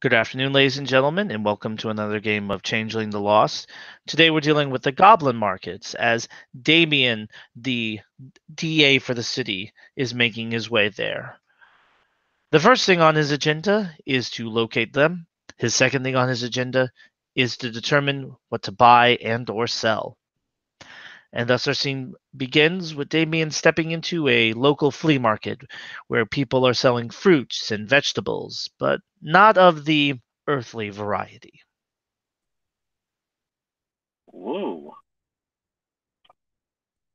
Good afternoon, ladies and gentlemen, and welcome to another game of Changeling the Lost. Today we're dealing with the Goblin markets as Damien, the DA for the city, is making his way there. The first thing on his agenda is to locate them. His second thing on his agenda is to determine what to buy and or sell. And thus our scene begins with Damien stepping into a local flea market where people are selling fruits and vegetables, but not of the earthly variety. Woo.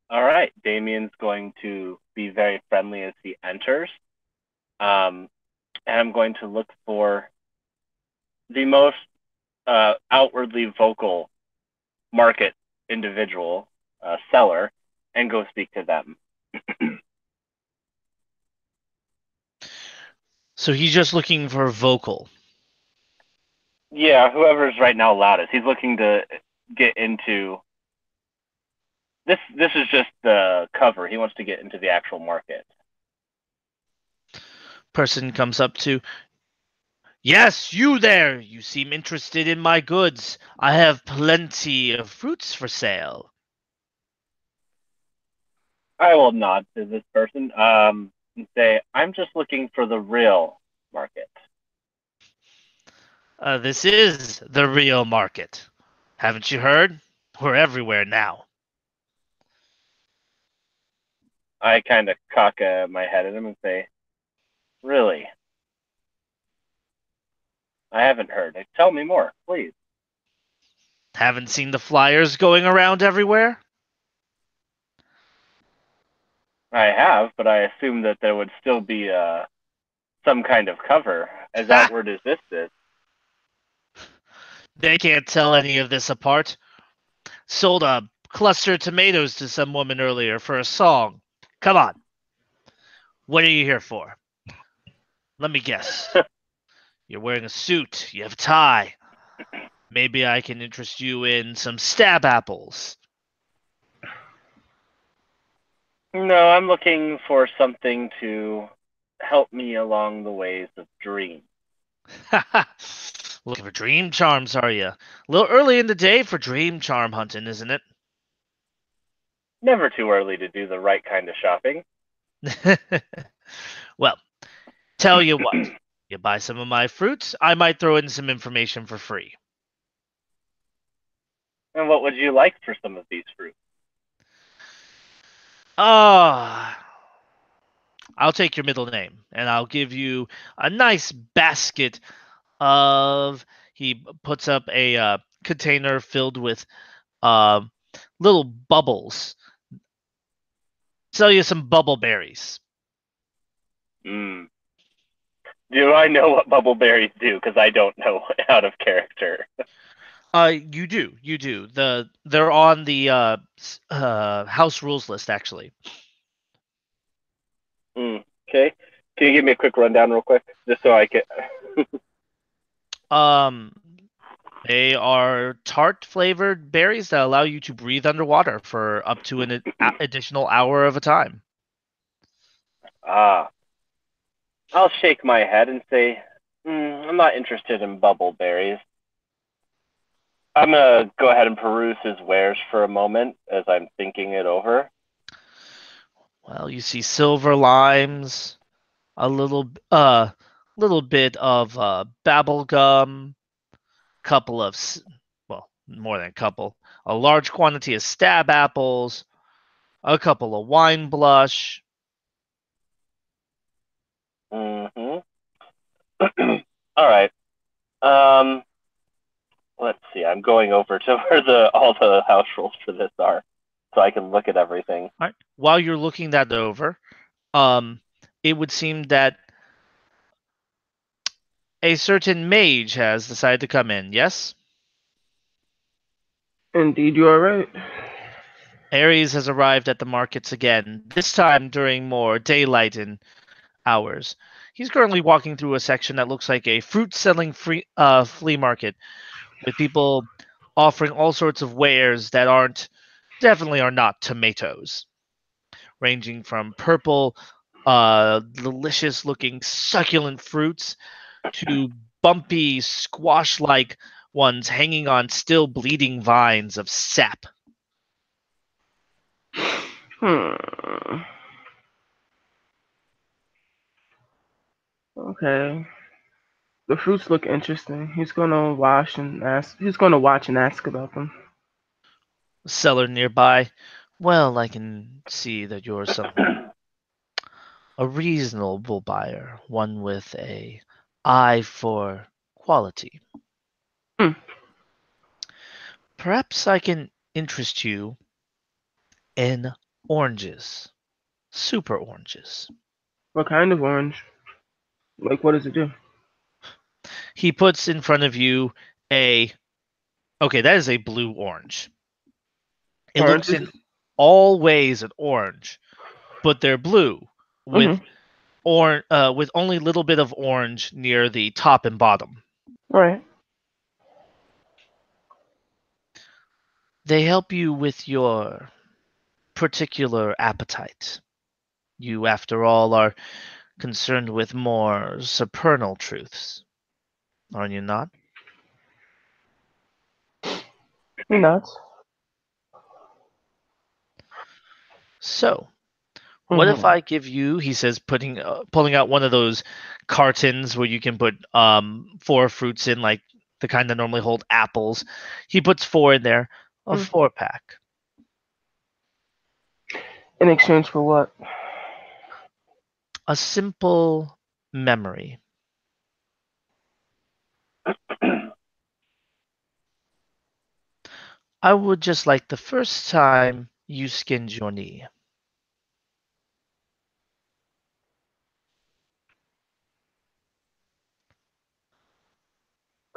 All right. Damien's going to be very friendly as he enters. And I'm going to look for the most outwardly vocal market individual, seller, and go speak to them. So he's just looking for vocal. Yeah, whoever's right now loudest. He's looking to get into this is just the cover. He wants to get into the actual market. Person comes up to, "Yes, you there! You seem interested in my goods. I have plenty of fruits for sale." I will nod to this person and say, I'm just looking for the real market. This is the real market. Haven't you heard? We're everywhere now. I kind of cock my head at him and say, really? I haven't heard. Tell me more, please. Haven't seen the flyers going around everywhere? I have, but I assume that there would still be some kind of cover. As Ha! outward as this is, They can't tell any of this apart. Sold a cluster of tomatoes to some woman earlier for a song. Come on. What are you here for? Let me guess. You're wearing a suit. You have a tie. Maybe I can interest you in some stab apples. no, I'm looking for something to help me along the ways of dreams. Looking for dream charms, are you? A little early in the day for dream charm hunting, isn't Never too early to do the right kind of shopping. it? Well, tell you what. You buy some of my fruits, I might throw in some information for free. And what would you like for some of these fruits? Ah, I'll take your middle name, and I'll give you a nice basket of. He puts up a container filled with uh, little bubbles. Sell you some bubble berries. Mm. Do I know what bubbleberries do? Because I don't know out of character. You do. They're on the house rules list actually. Okay. Can you give me a quick rundown real quick? Just so I can. Um, they are tart flavored berries that allow you to breathe underwater for up to an additional hour of a time. Ah. I'll shake my head and say, I'm not interested in bubbleberries. I'm going to go ahead and peruse his wares for a moment as I'm thinking it over. Well, you see silver limes, a little bit of babble gum, couple of well, more than a couple, a large quantity of stab apples, a couple of wine blush. Mm-hmm. All right. Um, let's see. I'm going over to where all the house rules for this are, so I can look at everything. All right. While you're looking that over, um, it would seem that a certain mage has decided to come in. Yes, Indeed, you are right. Ares has arrived at the markets again. This time during more daylight and hours. He's currently walking through a section that looks like a fruit-selling flea market with people offering all sorts of wares that definitely are not tomatoes, ranging from purple, delicious-looking succulent fruits to bumpy, squash-like ones hanging on still bleeding vines of sap. Okay. The fruits look interesting. He's gonna watch and ask. He's gonna watch and ask about them. Seller nearby. Well, I can see that you're a reasonable buyer, one with a eye for quality. Hmm. Perhaps I can interest you in oranges, super oranges. What kind of orange? Like, what does it do? He puts in front of you a okay, that is a blue orange. It looks Oranges? in all ways an orange, but they're blue with Mm-hmm. with only a little bit of orange near the top and bottom. All right. They help you with your particular appetite. You, after all, are concerned with more supernal truths, are you not? He nods. So, what if Mm-hmm. I give you, he says, pulling out one of those cartons where you can put 4 fruits in, like the kind that normally hold apples. He puts 4 in there, a Mm. 4-pack. In exchange for what? A simple memory. I would just like the first time you skinned your knee.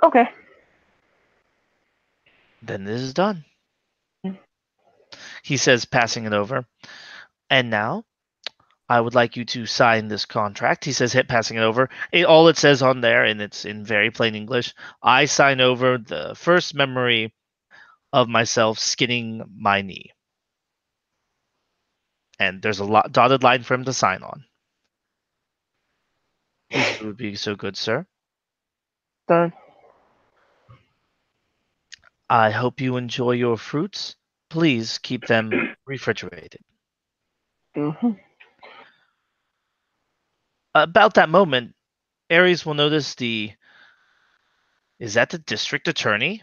Okay. Then this is done. He says, passing it over. And now I would like you to sign this contract. He says, hit passing it over. All it says on there, and it's in very plain English, I sign over the first memory of myself skinning my knee. And there's a dotted line for him to sign on. If you would be so good, sir. Done. I hope you enjoy your fruits. Please keep them refrigerated. Mm-hmm. About that moment, Ares will notice the. Is that the district attorney?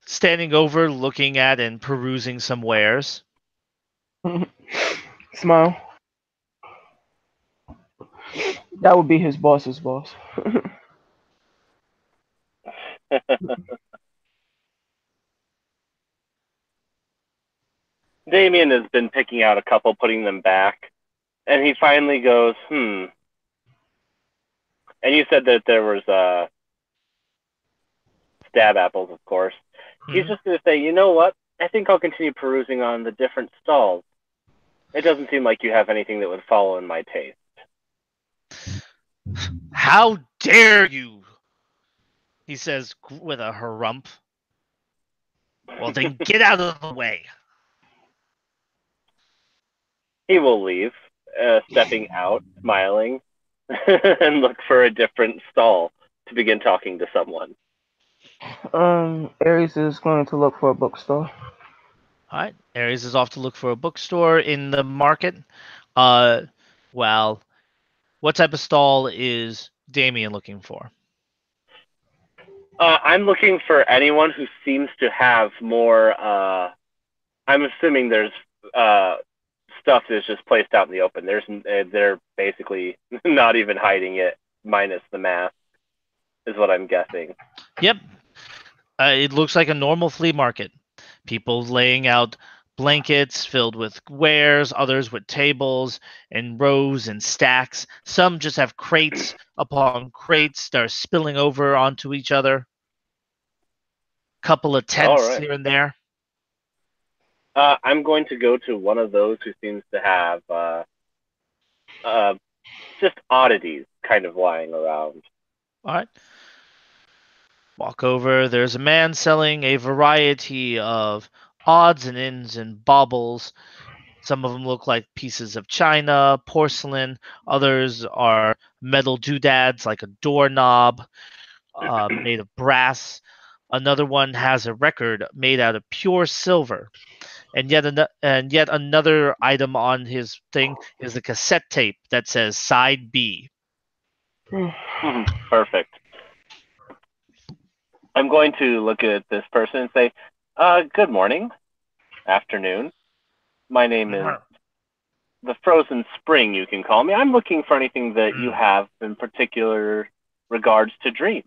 Standing over, looking at and perusing some wares. Smile. That would be his boss's boss. Damien has been picking out a couple, putting them back, and he finally goes, And you said that there was stab apples, of course. He's Hmm? just going to say, you know what? I think I'll continue perusing on the different stalls. It doesn't seem like you have anything that would follow in my taste. How dare you? He says with a harump. Well, then get out of the way. He will leave, stepping out, smiling, and look for a different stall to begin talking to someone. Ares is going to look for a bookstore. All right. Ares is off to look for a bookstore in the market. Uh, well, what type of stall is Damien looking for? I'm looking for anyone who seems to have more. I'm assuming there's stuff that's just placed out in the open. They're basically not even hiding it, minus the mask, is what I'm guessing. Yep. It looks like a normal flea market. People laying out blankets filled with wares, others with tables and rows and stacks. Some just have crates upon crates that are spilling over onto each other. Couple of All tents right. here and there. I'm going to go to one of those who seems to have uh, just oddities kind of lying around. All right. Walk over. There's a man selling a variety of odds and ends and baubles. Some of them look like pieces of china, porcelain. Others are metal doodads like a doorknob made of brass. Another one has a record made out of pure silver. And yet another item on his thing is a cassette tape that says side B. Perfect. I'm going to look at this person and say, good morning, afternoon. My name is the Frozen Spring, you can call me. I'm looking for anything that you have in particular regards to dreams.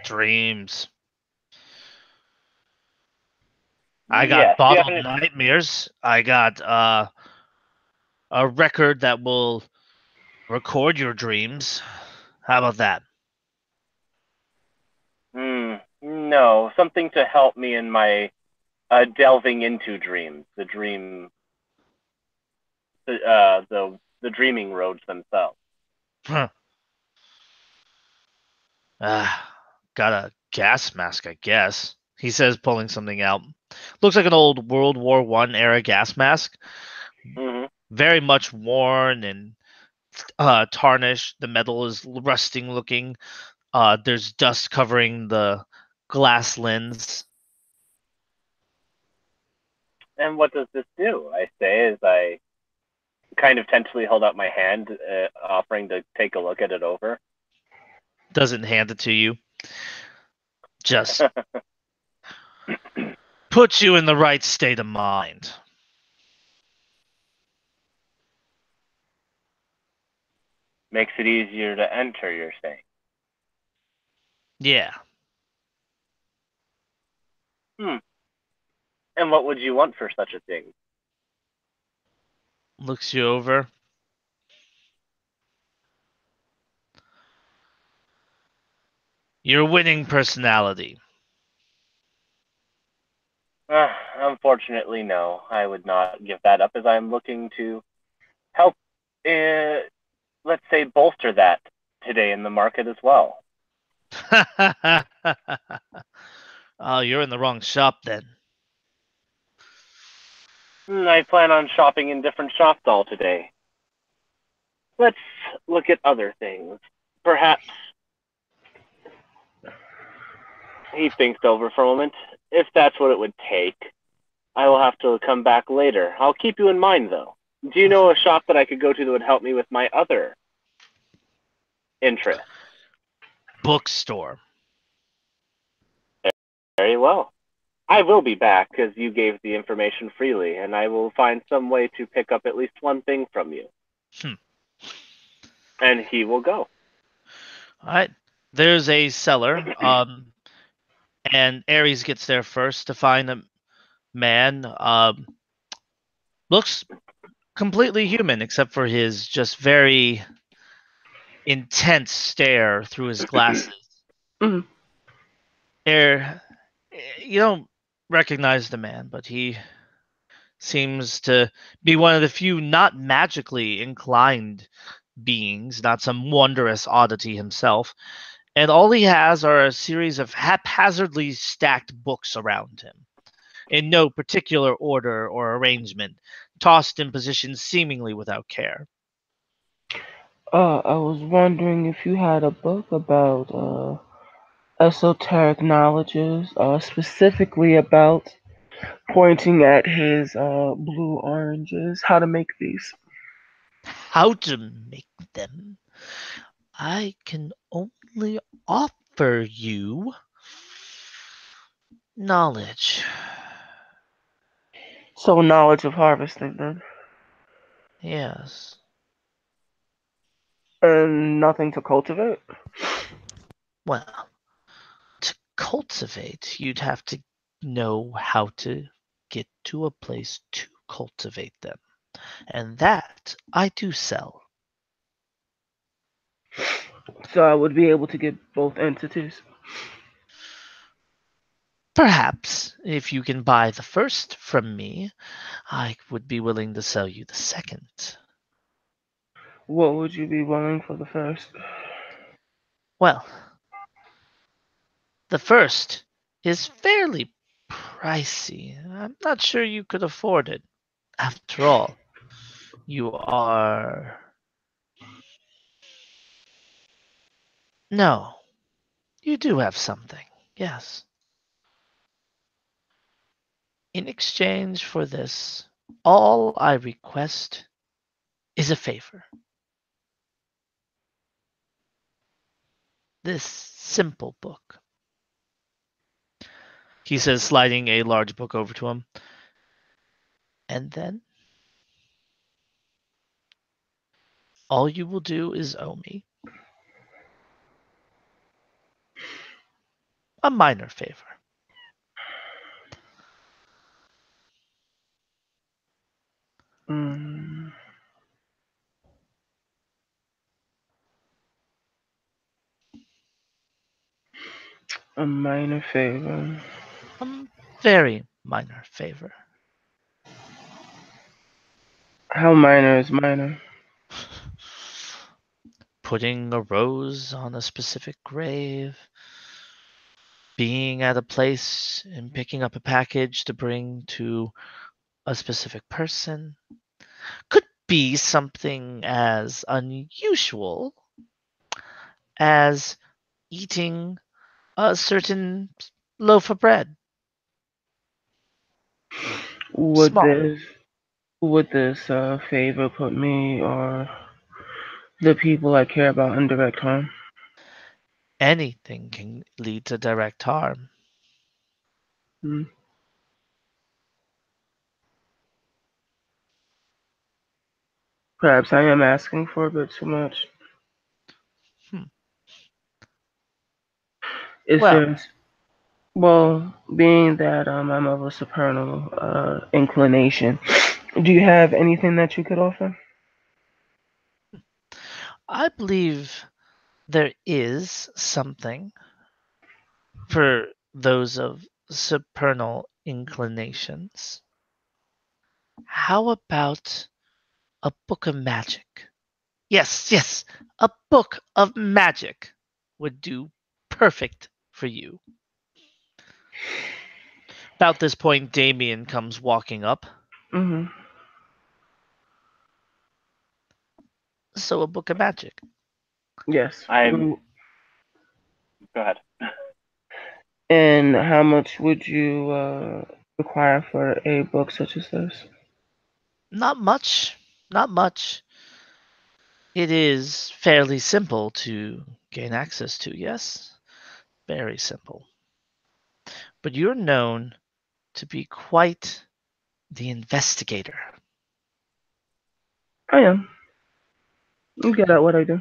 Dreams. I got bottled nightmares. I got a record that will record your dreams. How about that? No, something to help me in my delving into dreams. The dreaming roads themselves. Huh. Got a gas mask, I guess. He says, pulling something out. Looks like an old World War I era gas mask. Very much worn and tarnished. The metal is rusting looking. There's dust covering the glass lens. And what does this do? I say as I kind of tentatively hold out my hand, offering to take a look at it over. Doesn't hand it to you. Just puts you in the right state of mind. Makes it easier to enter, you're saying? Yeah. And what would you want for such a thing? Looks you over. Your winning personality. Unfortunately, no. I would not give that up as I'm looking to help, let's say, bolster that today in the market as well. Oh, you're in the wrong shop then. I plan on shopping in different shops all today. Let's look at other things. Perhaps he thinks over for a moment. If that's what it would take, I will have to come back later. I'll keep you in mind, though. Do you know a shop that I could go to that would help me with my other interest? Bookstore. Very well. I will be back because you gave the information freely, and I will find some way to pick up at least one thing from you. And he will go. All right. There's a cellar. And Ares gets there first to find a man. Looks completely human except for his just very intense stare through his glasses. You don't recognize the man, but he seems to be one of the few not magically inclined beings, not some wondrous oddity himself. And all he has are a series of haphazardly stacked books around him, in no particular order or arrangement, tossed in positions seemingly without care. I was wondering if you had a book about esoteric knowledges, specifically about pointing at his blue oranges, how to make these. How to make them? I can only offer you knowledge. So knowledge of harvesting then. Yes. And nothing to cultivate? Well, to cultivate, you'd have to know how to get to a place to cultivate them. And that I do sell. So I would be able to get both entities? Perhaps, if you can buy the first from me, I would be willing to sell you the second. What would you be willing for the first? Well, the first is fairly pricey. I'm not sure you could afford it. After all, you are... No, you do have something. Yes. In exchange for this, all I request is a favor. This simple book. He says, sliding a large book over to him. And then all you will do is owe me a minor favor. Mm, a minor favor. A very minor favor. How minor is minor? Putting a rose on a specific grave, being at a place and picking up a package to bring to a specific person, could be something as unusual as eating a certain loaf of bread. Would Small. this would this favor put me or the people I care about in direct harm? Anything can lead to direct harm. Hmm. Perhaps I am asking for a bit too much. Hmm. Is Well, there, well, being that I'm of a supernal inclination, do you have anything that you could offer? I believe there is something for those of supernal inclinations. How about a book of magic? Yes, yes, a book of magic would do perfect for you. About this point, Damien comes walking up. Hmm. So, a book of magic. Yes. I'm. Go ahead. And how much would you require for a book such as this? Not much, not much. It is fairly simple to gain access to, yes? Very simple. But you're known to be quite the investigator. I am. You get out what I do.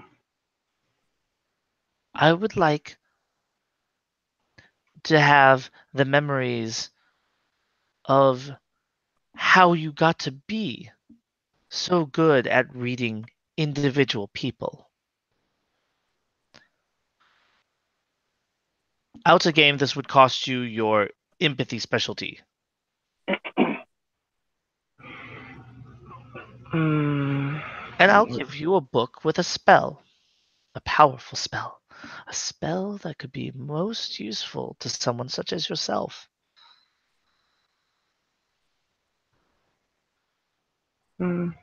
I would like to have the memories of how you got to be so good at reading individual people. Out a game, this would cost you your empathy specialty. Mm, And I'll give you a book with a spell, a powerful spell, a spell that could be most useful to someone such as yourself. mm,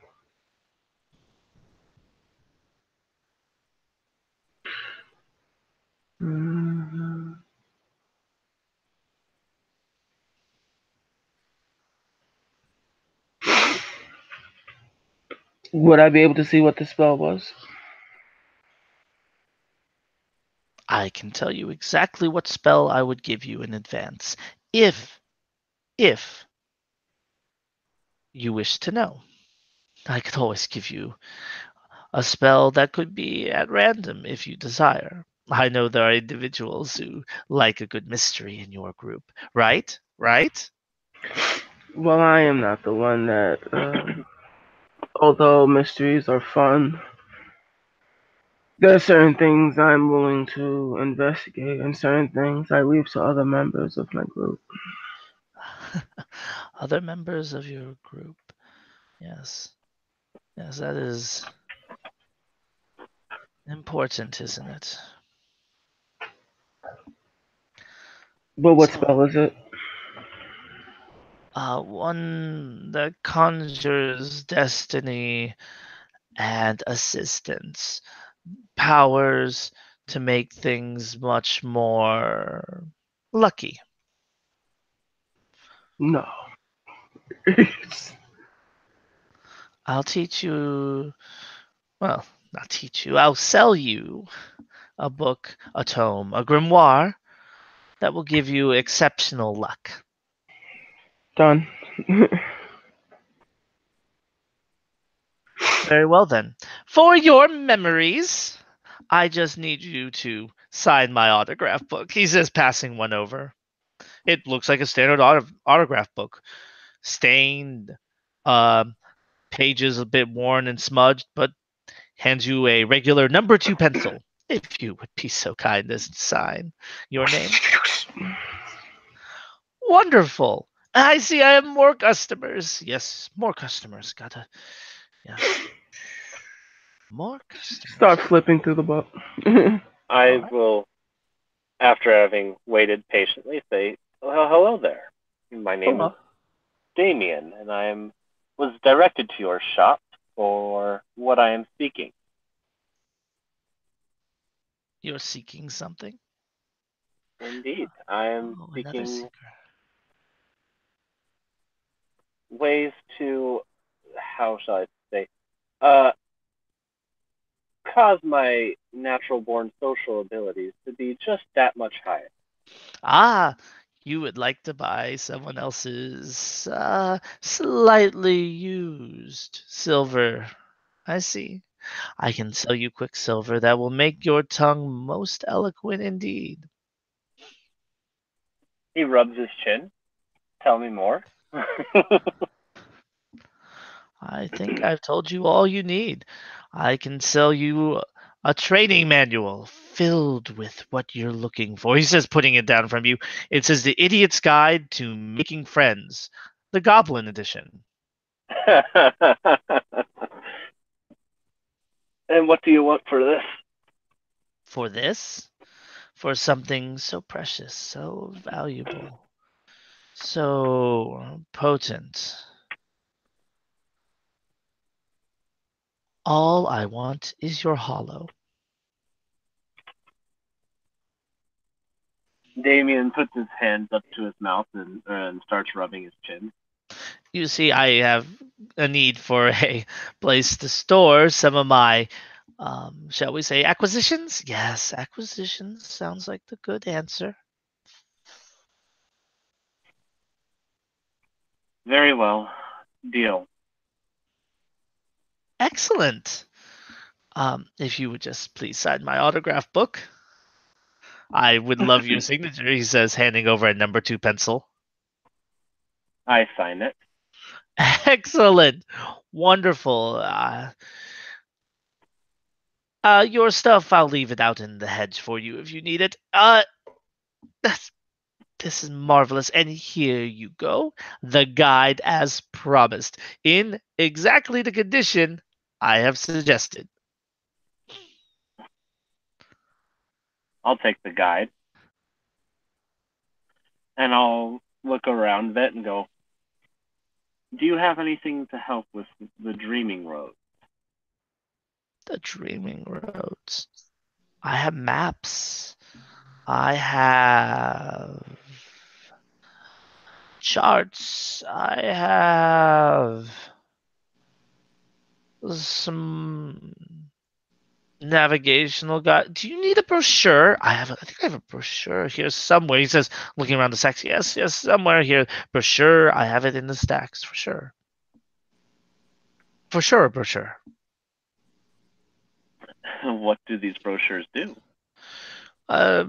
mm. Would I be able to see what the spell was? I can tell you exactly what spell I would give you in advance, if you wish to know. I could always give you a spell that could be at random if you desire. I know there are individuals who like a good mystery in your group, right? Right? Well, I am not the one that, although mysteries are fun, there are certain things I'm willing to investigate, and certain things I leave to other members of my group. Other members of your group. Yes. Yes, that is important, isn't it? But what So spell is it? One that conjures destiny and assistance, powers to make things much more lucky. No. I'll teach you, well, not teach you, I'll sell you a book, a tome, a grimoire that will give you exceptional luck. Done. Very well then. For your memories, I just need you to sign my autograph book. He says, passing one over. It looks like a standard autograph book. Stained, um, pages a bit worn and smudged, but hands you a regular number 2 pencil. If you would be so kind as to sign your name. Wonderful. I see I have more customers. Yes, more customers. Gotta, yeah. More customers. Start flipping through the book. I Alright. will, after having waited patiently, say, well, hello there. My name is Hello. Damien, and was directed to your shop for what I am seeking. You're seeking something? Indeed, I am Oh, another seeking secret. ways to, how shall I say, uh, cause my natural born social abilities to be just that much higher. Ah, you would like to buy someone else's slightly used silver. I see. I can sell you quicksilver that will make your tongue most eloquent indeed. He rubs his chin. Tell me more. I think I've told you all you need. I can sell you a training manual filled with what you're looking for. He says, putting it down from you. It says The Idiot's Guide to Making Friends, the Goblin edition. And what do you want for this? For this? For something so precious, so valuable, so potent. All I want is your hollow. Damien puts his hands up to his mouth and starts rubbing his chin. You see, I have a need for a place to store some of my, shall we say, acquisitions? Yes, acquisitions sounds like the good answer. Very well. Deal. Excellent. If you would just please sign my autograph book, I would love your signature, he says, handing over a number 2 pencil. I sign it. Excellent. Wonderful. Your stuff, I'll leave it out in the hedge for you if you need it. That's, this is marvelous. And here you go. The guide as promised, in exactly the condition I have suggested. I'll take the guide. And I'll look around a bit and go, do you have anything to help with the dreaming road? The dreaming roads. I have maps. I have charts. I have some navigational guide. Do you need a brochure? I think I have a brochure here somewhere. He says, looking around the stacks. Yes, yes, somewhere here. Brochure. I have it in the stacks for sure. For sure, a brochure. What do these brochures do? Uh,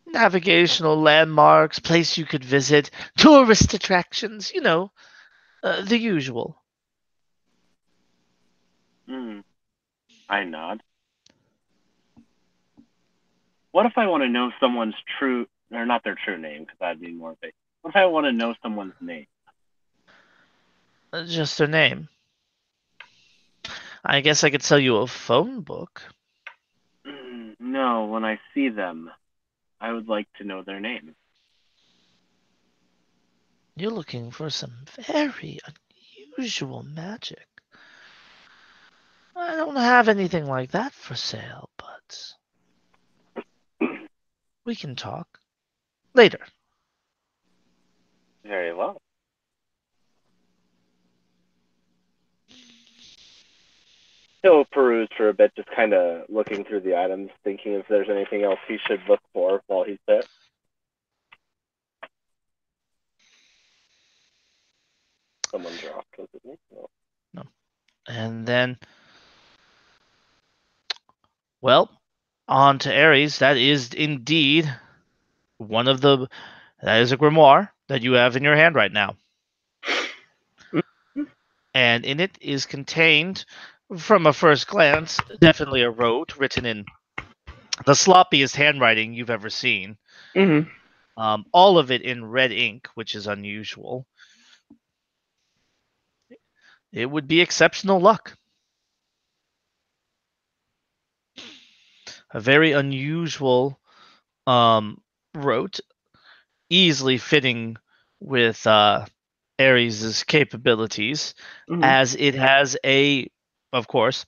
Navigational landmarks, place you could visit, tourist attractions. The usual. I nod. What if I want to know someone's true, or not their true name, because that'd be more basic. What if I want to know someone's name? Just their name. I guess I could sell you a phone book. No, when I see them, I would like to know their name. You're looking for some very unusual magic. I don't have anything like that for sale, but we can talk later. Very well. He'll peruse for a bit, just kind of looking through the items, thinking if there's anything else he should look for while he's there. Someone dropped, was it me? No. And then, well, on to Ares. That is indeed that is a grimoire that you have in your hand right now. And in it is contained, from a first glance, definitely a road written in the sloppiest handwriting you've ever seen. Mm-hmm. All of it in red ink, which is unusual. It would be exceptional luck. A very unusual rote, easily fitting with Ares' capabilities, Mm-hmm. as it has of course,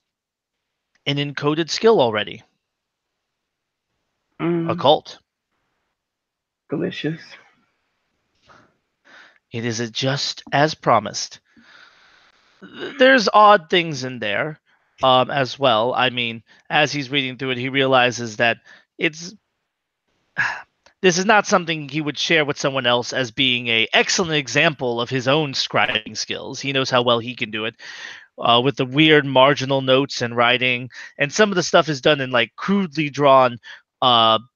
an encoded skill already. Occult. Delicious. It is just as promised. There's odd things in there as well. I mean, as he's reading through it, he realizes that this is not something he would share with someone else as being a excellent example of his own scribing skills. He knows how well he can do it with the weird marginal notes and writing, and some of the stuff is done in like crudely drawn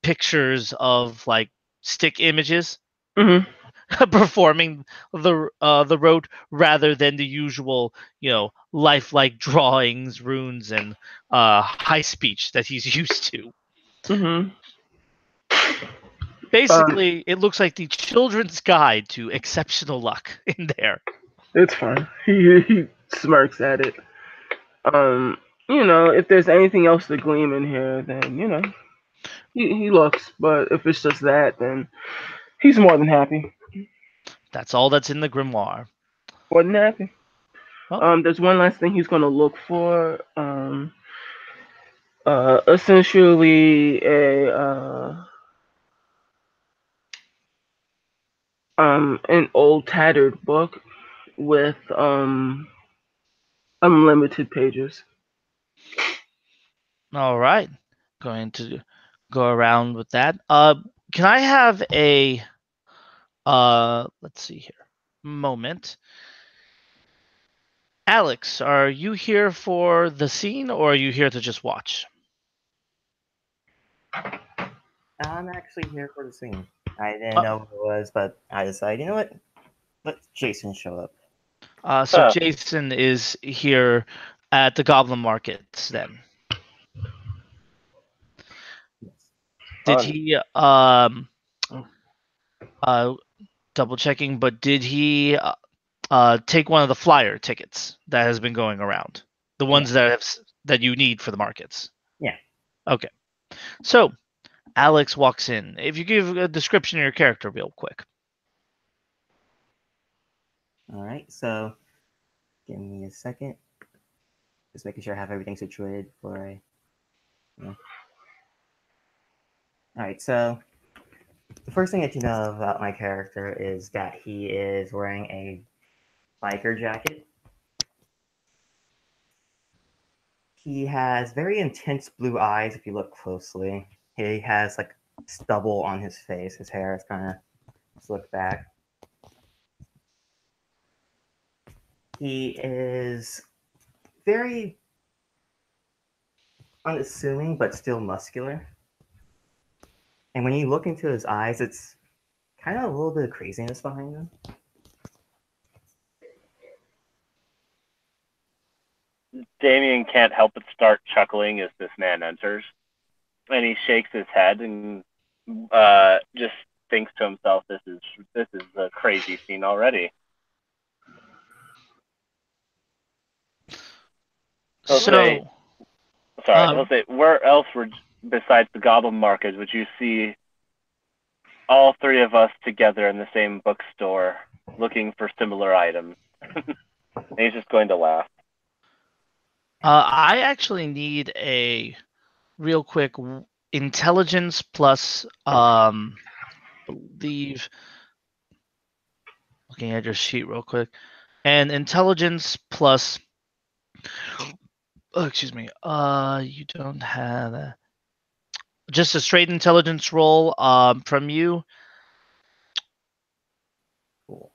pictures of like stick images. Mm-hmm. Performing the road rather than the usual, lifelike drawings, runes, and high speech that he's used to. Mm-hmm. Basically, it looks like the children's guide to exceptional luck in there. It's fine. He smirks at it. If there's anything else to gleam in here, then he looks. But if it's just that, then he's more than happy. That's all that's in the grimoire. More than happy. Oh. There's one last thing he's gonna look for. Essentially an old tattered book with unlimited pages. All right, going to go around with that. Can I have a let's see here, moment. Alex, are you here for the scene or are you here to just watch? I'm actually here for the scene. I didn't know who it was, but I decided, you know what? Let Jason show up. So Jason is here at the Goblin Markets then. Did he double checking, but did he take one of the flyer tickets that has been going around? The ones that you need for the markets? Yeah. Okay. So Alex walks in. If you give a description of your character real quick. All right, so give me a second. Just making sure I have everything situated before I. All right, so the first thing that you know about my character is that he is wearing a biker jacket. He has very intense blue eyes if you look closely. He has like stubble on his face. His hair is kind of slicked back. He is very unassuming, but still muscular. And when you look into his eyes, it's kind of a little bit of craziness behind them. Damien can't help but start chuckling as this man enters. And he shakes his head and just thinks to himself, this is a crazy scene already. He'll say, where else besides the Goblin Market would you see all three of us together in the same bookstore looking for similar items. And he's just going to laugh. I actually need a real quick intelligence plus believe looking at your sheet real quick. And intelligence plus excuse me. You don't have just a straight intelligence roll from you. Cool.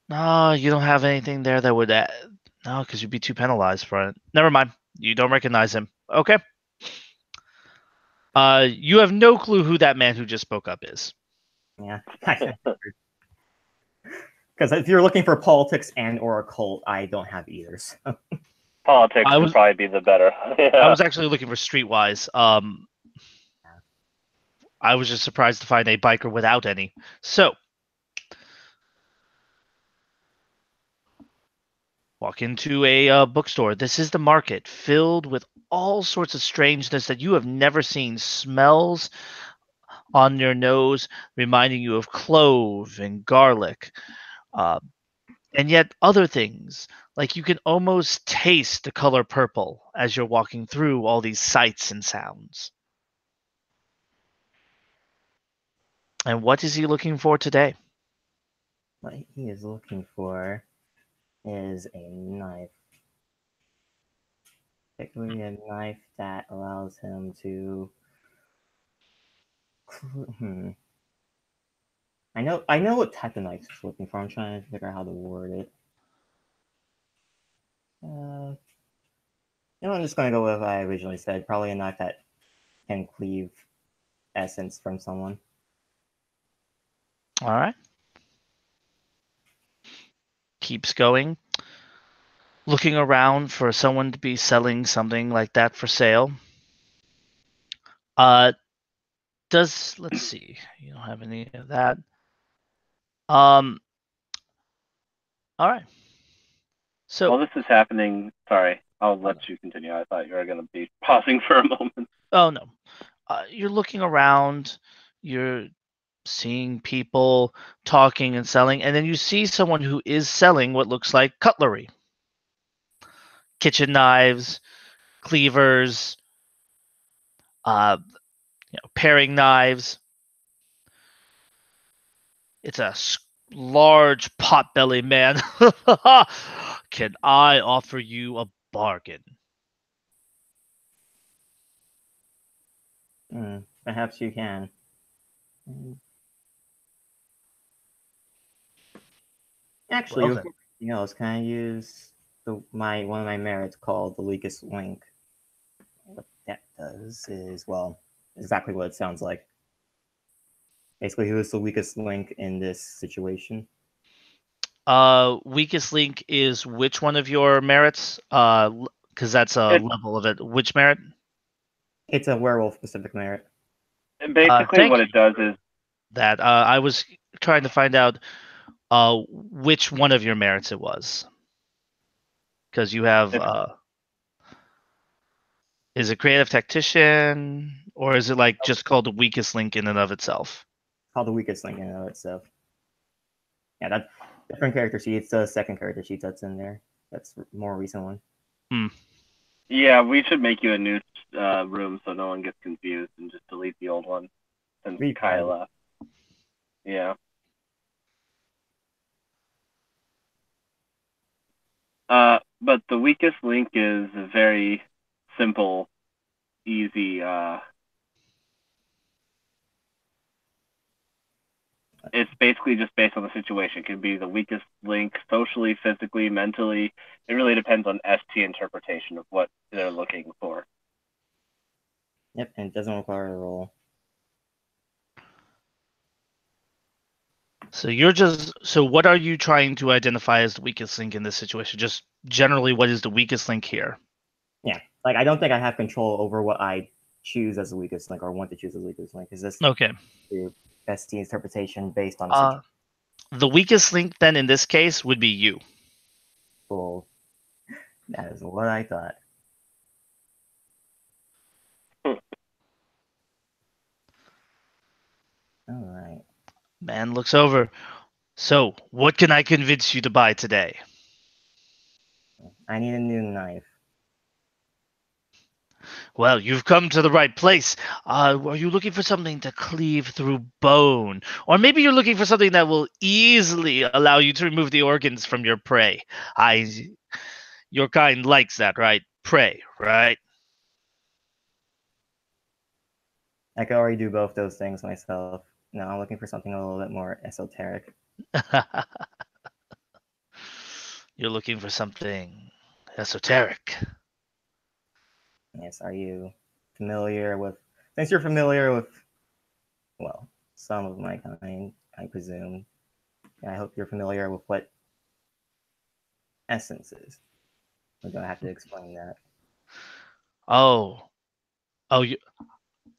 No, you don't have anything there that would no, because you'd be too penalized for it. Never mind. You don't recognize him. Okay. You have no clue who that man who just spoke up is. Yeah. Because if you're looking for politics and or occult, I don't have either. So. Politics would probably be the better. Yeah. I was actually looking for streetwise. I was just surprised to find a biker without any. So, walk into a bookstore. This is the market filled with all sorts of strangeness that you have never seen. Smells on your nose reminding you of clove and garlic. And yet other things, like you can almost taste the color purple as you're walking through all these sights and sounds. And what is he looking for today? What he is looking for is a knife. Particularly a knife that allows him to... I know what type of knife he's looking for. I'm trying to figure out how to word it. I'm just going to go with what I originally said. Probably a knife that can cleave essence from someone. All right. Keeps going. Looking around for someone to be selling something like that for sale. Let's see. You don't have any of that. All right. So while this is happening, sorry, I'll let you continue. I thought you were going to be pausing for a moment. Oh no. You're looking around. You're seeing people talking and selling, and then you see someone who is selling what looks like cutlery. Kitchen knives, cleavers, paring knives. It's a large pot-bellied man. Can I offer you a bargain? Perhaps you can. Actually, Well, can I use one of my merits called the weakest link? What that does is, well, exactly what it sounds like. Basically, who is the weakest link in this situation? Weakest link is which one of your merits? Because that's a level of it. Which merit? It's a werewolf specific merit. Basically, what it does is that I was trying to find out which one of your merits it was, because you have is it creative tactician, or is it like just called the weakest link in and of itself? Called the weakest link in and of itself. Yeah, that's different character sheet. It's the second character sheet that's in there. That's a more recent one. Yeah, we should make you a new room so no one gets confused and just delete the old one since Kai left. Yeah. But the weakest link is a very simple, easy. It's basically just based on the situation. It can be the weakest link socially, physically, mentally. It really depends on ST interpretation of what they're looking for. Yep, and it doesn't require a roll. So what are you trying to identify as the weakest link in this situation? Just generally, what is the weakest link here? Yeah, like I don't think I have control over what I choose as the weakest link or want to choose as the weakest link. Is this okay? The ST interpretation based on the the weakest link then in this case would be you. Cool. That is what I thought. All right. Man looks over. So, what can I convince you to buy today? I need a new knife. Well, you've come to the right place. Are you looking for something to cleave through bone? Or maybe you're looking for something that will easily allow you to remove the organs from your prey. Your kind likes that, right? Prey, right? I could already do both those things myself. No, I'm looking for something a little bit more esoteric. You're looking for something esoteric. Yes, are you familiar with... Since you're familiar with, well, some of my kind, I presume, I hope you're familiar with what essence is. We're going to have to explain that. Oh,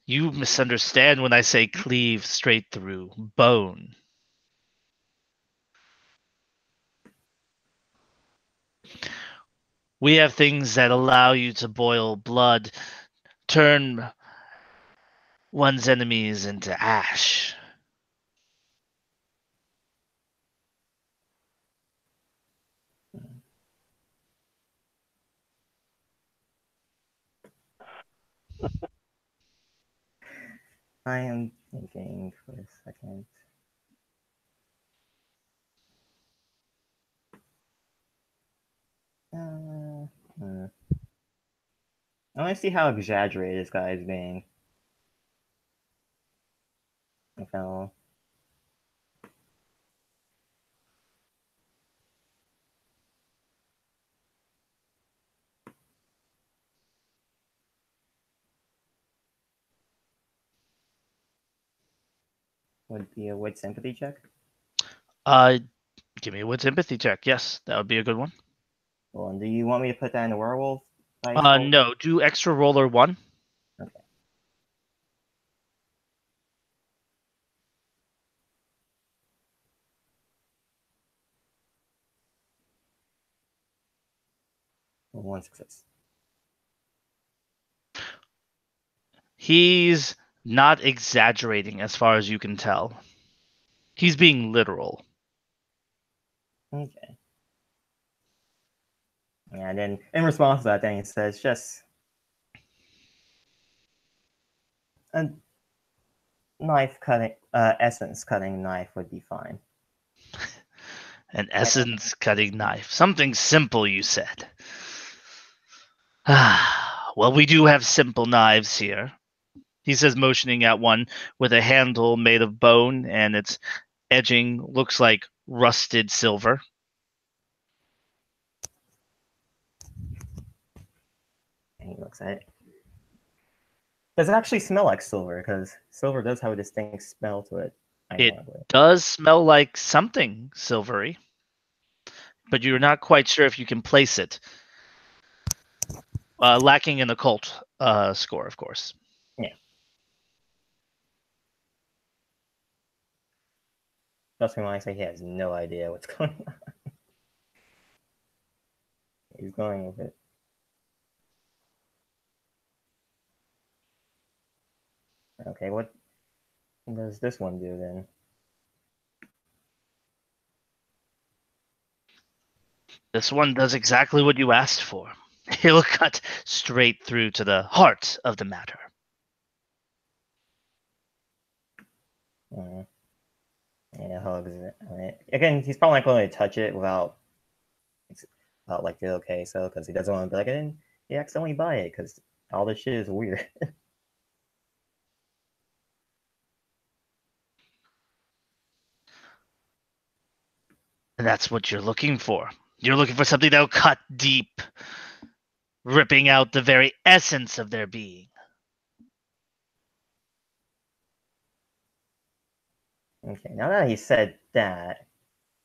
you misunderstand when I say cleave straight through bone. We have things that allow you to boil blood, turn one's enemies into ash. I am thinking for a second. I want to see how exaggerated this guy is being. I fell. Would be a wit sympathy check. Give me a wits empathy check. Yes, that would be a good one. Well, and do you want me to put that in the werewolf dice roll? No, do extra roller 1. Okay. Well, 1 success. He's not exaggerating as far as you can tell. He's being literal. Okay. And then in response to that, then he says, just a knife cutting, essence cutting knife would be fine. An essence cutting knife. Something simple, you said. Well, we do have simple knives here. He says, motioning at one with a handle made of bone, and its edging looks like rusted silver. And he looks at it. Does it actually smell like silver? Because silver does have a distinct smell to it. It does smell like something silvery, but you're not quite sure if you can place it. Lacking an occult score, of course. Yeah. Trust me when I say he has no idea what's going on. He's going with it. Okay, what does this one do then? This one does exactly what you asked for. He'll cut straight through to the heart of the matter. Yeah, hugs it. Again, he's probably not going to touch it without like the okay, so because he doesn't want to be like, I didn't he accidentally buy it because all this shit is weird. And that's what you're looking for. You're looking for something that'll cut deep, ripping out the very essence of their being. Okay, now that he said that,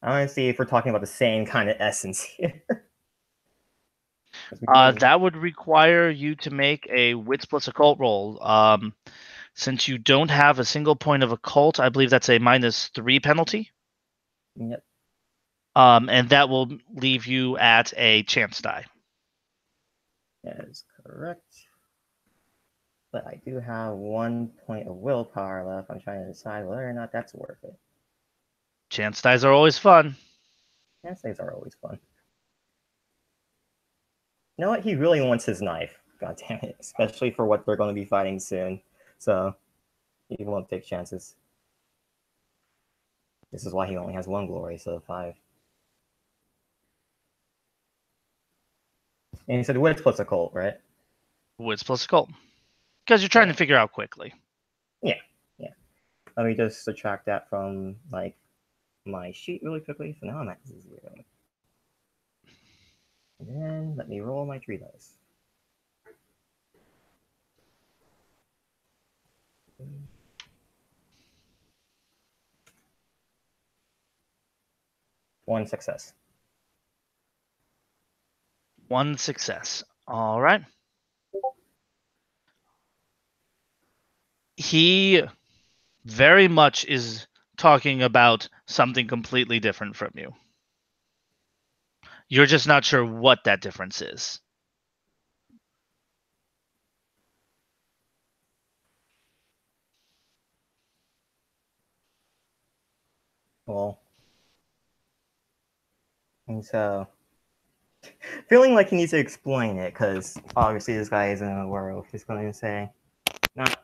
I want to see if we're talking about the same kind of essence here. That would require you to make a wits plus occult roll. Since you don't have a single point of occult, I believe that's a -3 penalty. Yep. And that will leave you at a chance die. That is correct. But I do have 1 point of willpower left. I'm trying to decide whether or not that's worth it. Chance dice are always fun. Chance dice are always fun. You know what? He really wants his knife. God damn it. Especially for what they're going to be fighting soon. So, he won't take chances. This is why he only has 1 glory, so 5. And he said wits plus occult, right? Wits plus occult. Because you're trying to figure out quickly. Yeah. Let me just subtract that from, like, my sheet really quickly. So now I'm at 0. And then let me roll my 3 dice. One success. 1 success. All right. He very much is talking about something completely different from you. You're just not sure what that difference is. Well, and so feeling like he needs to explain it because obviously this guy isn't aware of. He's going to say, not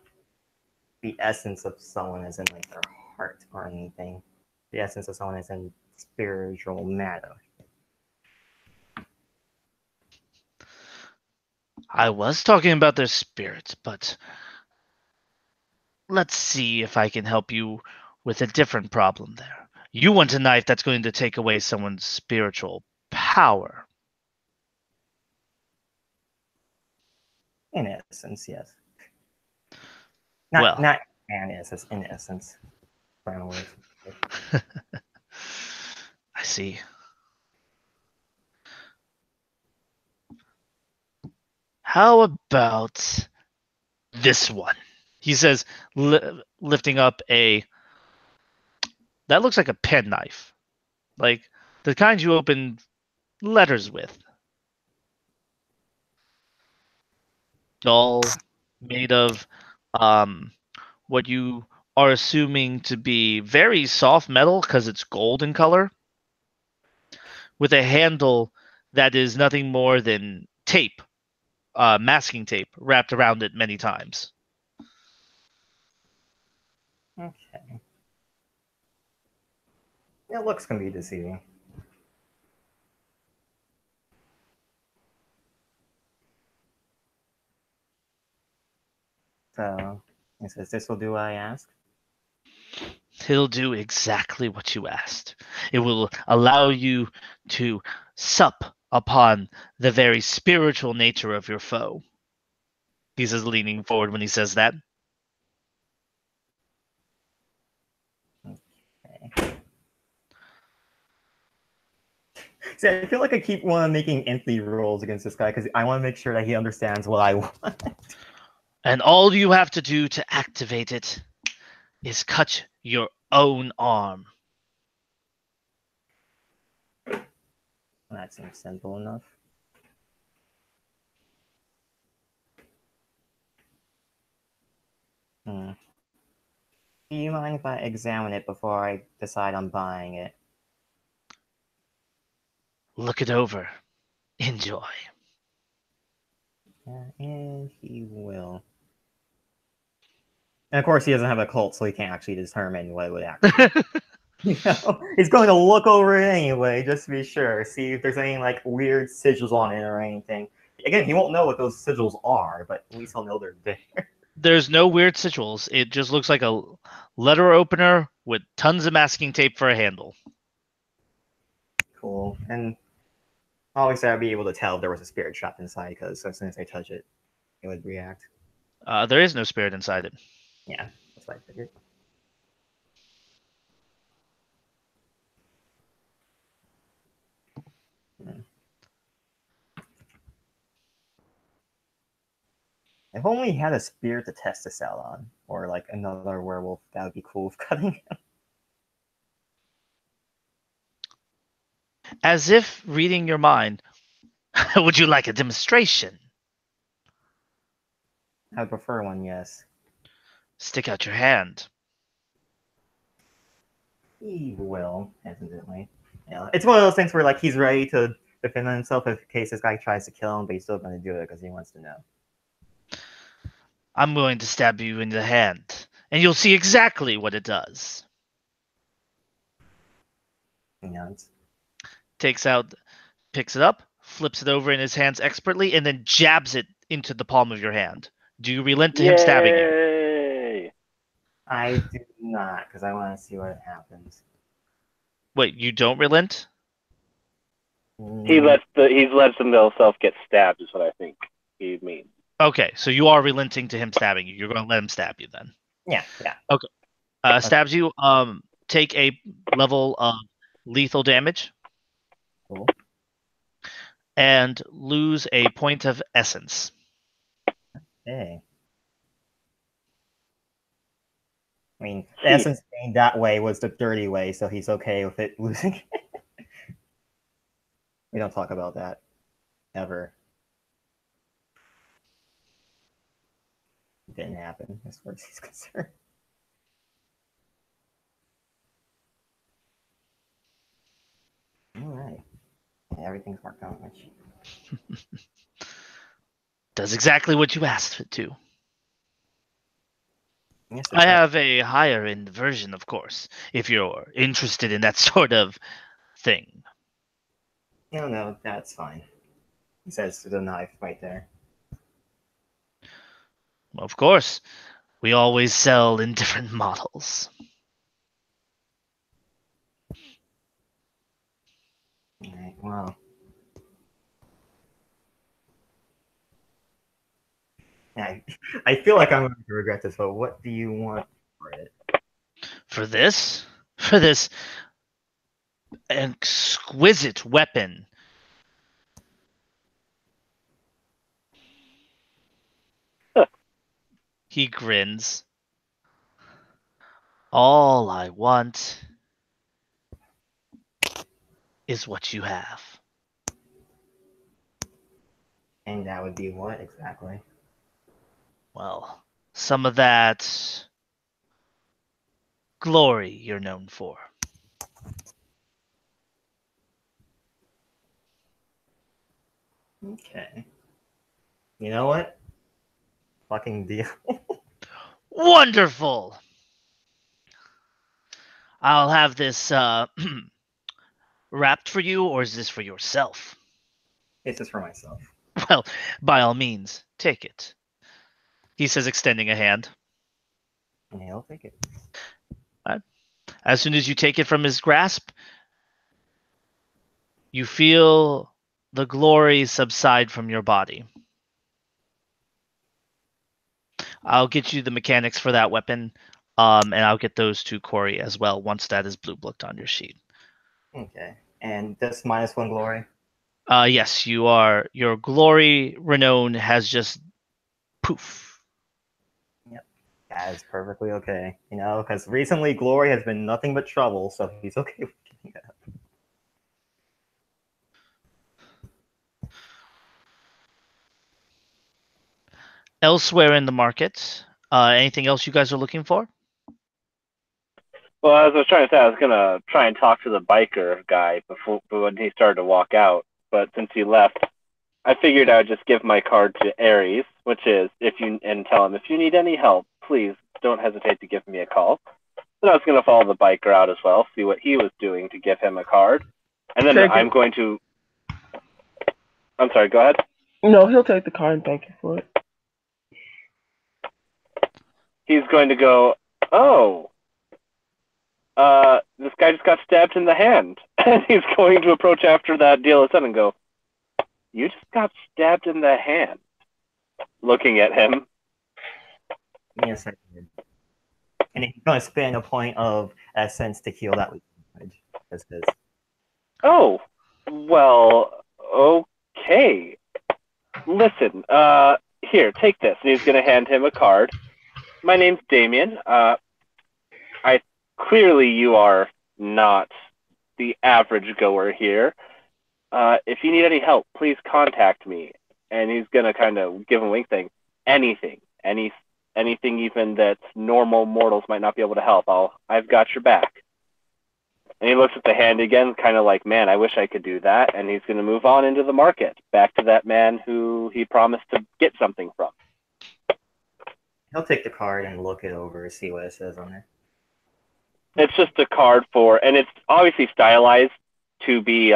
the essence of someone as in like their heart or anything. The essence of someone as in spiritual matter. I was talking about their spirits, but let's see if I can help you with a different problem there. You want a knife that's going to take away someone's spiritual power. In essence, yes. Well. Not in essence, in essence. Final words. I see. How about this one? He says, lifting up a... That looks like a penknife. Like the kind you open letters with. Dull, made of what you are assuming to be very soft metal because it's gold in color, with a handle that is nothing more than tape, masking tape, wrapped around it many times. Okay. It looks can be deceiving. So, he says, this will do what I ask. He'll do exactly what you asked. It will allow you to sup upon the very spiritual nature of your foe. He says, leaning forward when he says that. Okay. See, I feel like I keep making empty rolls against this guy because I want to make sure that he understands what I want. And all you have to do to activate it is cut your own arm. That seems simple enough. Do you mind if I examine it before I decide on buying it? Look it over. Enjoy. And he will. And of course, he doesn't have a cult, so he can't actually determine what it would actually. He's going to look over it anyway, just to be sure, see if there's any like weird sigils on it or anything. Again, he won't know what those sigils are, but at least he'll know they're there. There's no weird sigils. It just looks like a letter opener with tons of masking tape for a handle. Cool. And obviously, I'd be able to tell if there was a spirit trapped inside because as soon as I touch it, it would react. There is no spirit inside it. Yeah, that's what I figured. If only he had a spirit to test this out on, or like another werewolf, that would be cool with cutting him. As if reading your mind, would you like a demonstration? I would prefer one, yes. Stick out your hand. He will, hesitantly. It's one of those things where like he's ready to defend himself in case this guy tries to kill him, but he's still going to do it because he wants to know. I'm going to stab you in the hand, and you'll see exactly what it does. He nods. Picks it up, flips it over in his hands expertly, and then jabs it into the palm of your hand. Do you relent to him stabbing you? Yay! I do not, because I want to see what happens. Wait, you don't relent? He lets himself get stabbed, is what I think he means. Okay, so you are relenting to him stabbing you. You're going to let him stab you then. Yeah. Okay. Stabs you. Take a level of lethal damage. Cool. And lose a point of essence. Hey. I mean, essence being that way was the dirty way, so he's okay with it losing. We don't talk about that. Ever. It didn't happen, as far as he's concerned. Alright. Yeah, everything's worked out much. Does exactly what you asked it to. Yes, I have a higher end version, of course, if you're interested in that sort of thing. No, that's fine. He says the knife right there. Of course, we always sell in different models. Alright, well. I feel like I'm going to regret this, but what do you want for it? For this? For this exquisite weapon. He grins. All I want is what you have. And that would be what exactly? Well, some of that glory you're known for. Okay. You know what? Fucking deal. Wonderful! I'll have this wrapped for you, or is this for yourself? It's just for myself. Well, by all means, take it. He says, extending a hand. Yeah, I'll take it. As soon as you take it from his grasp, you feel the glory subside from your body. I'll get you the mechanics for that weapon, and I'll get those to Corey as well once that is blue booked on your sheet. Okay. And this -1 glory? Yes, you are. Your glory renown has just poof. Yep. That is perfectly okay. You know, because recently glory has been nothing but trouble, so he's okay with getting that. Elsewhere in the market, anything else you guys are looking for? Well, as I was trying to say, I was gonna try and talk to the biker guy before when he started to walk out, but since he left, I figured I would just give my card to Aries, which is and tell him if you need any help, please don't hesitate to give me a call. Then I was gonna follow the biker out as well, see what he was doing to give him a card, and then I'm going to. I'm sorry. Go ahead. No, he'll take the card and thank you for it. He's going to go, oh, this guy just got stabbed in the hand. And he's going to approach after that deal is done and go, you just got stabbed in the hand. Looking at him. Yes, I did. And he's going to spend a point of essence to heal that damage. That's his. Oh, well, okay. Listen, here, take this. And he's going to hand him a card. My name's Damien. Clearly you are not the average goer here. If you need any help, please contact me. And he's going to kind of give him a wink thing. Anything even that normal mortals might not be able to help. I've got your back. And he looks at the hand again, kind of like, man, I wish I could do that. And he's going to move on into the market, back to that man who he promised to get something from. He'll take the card and look it over, see what it says on there. It's just a card and it's obviously stylized to be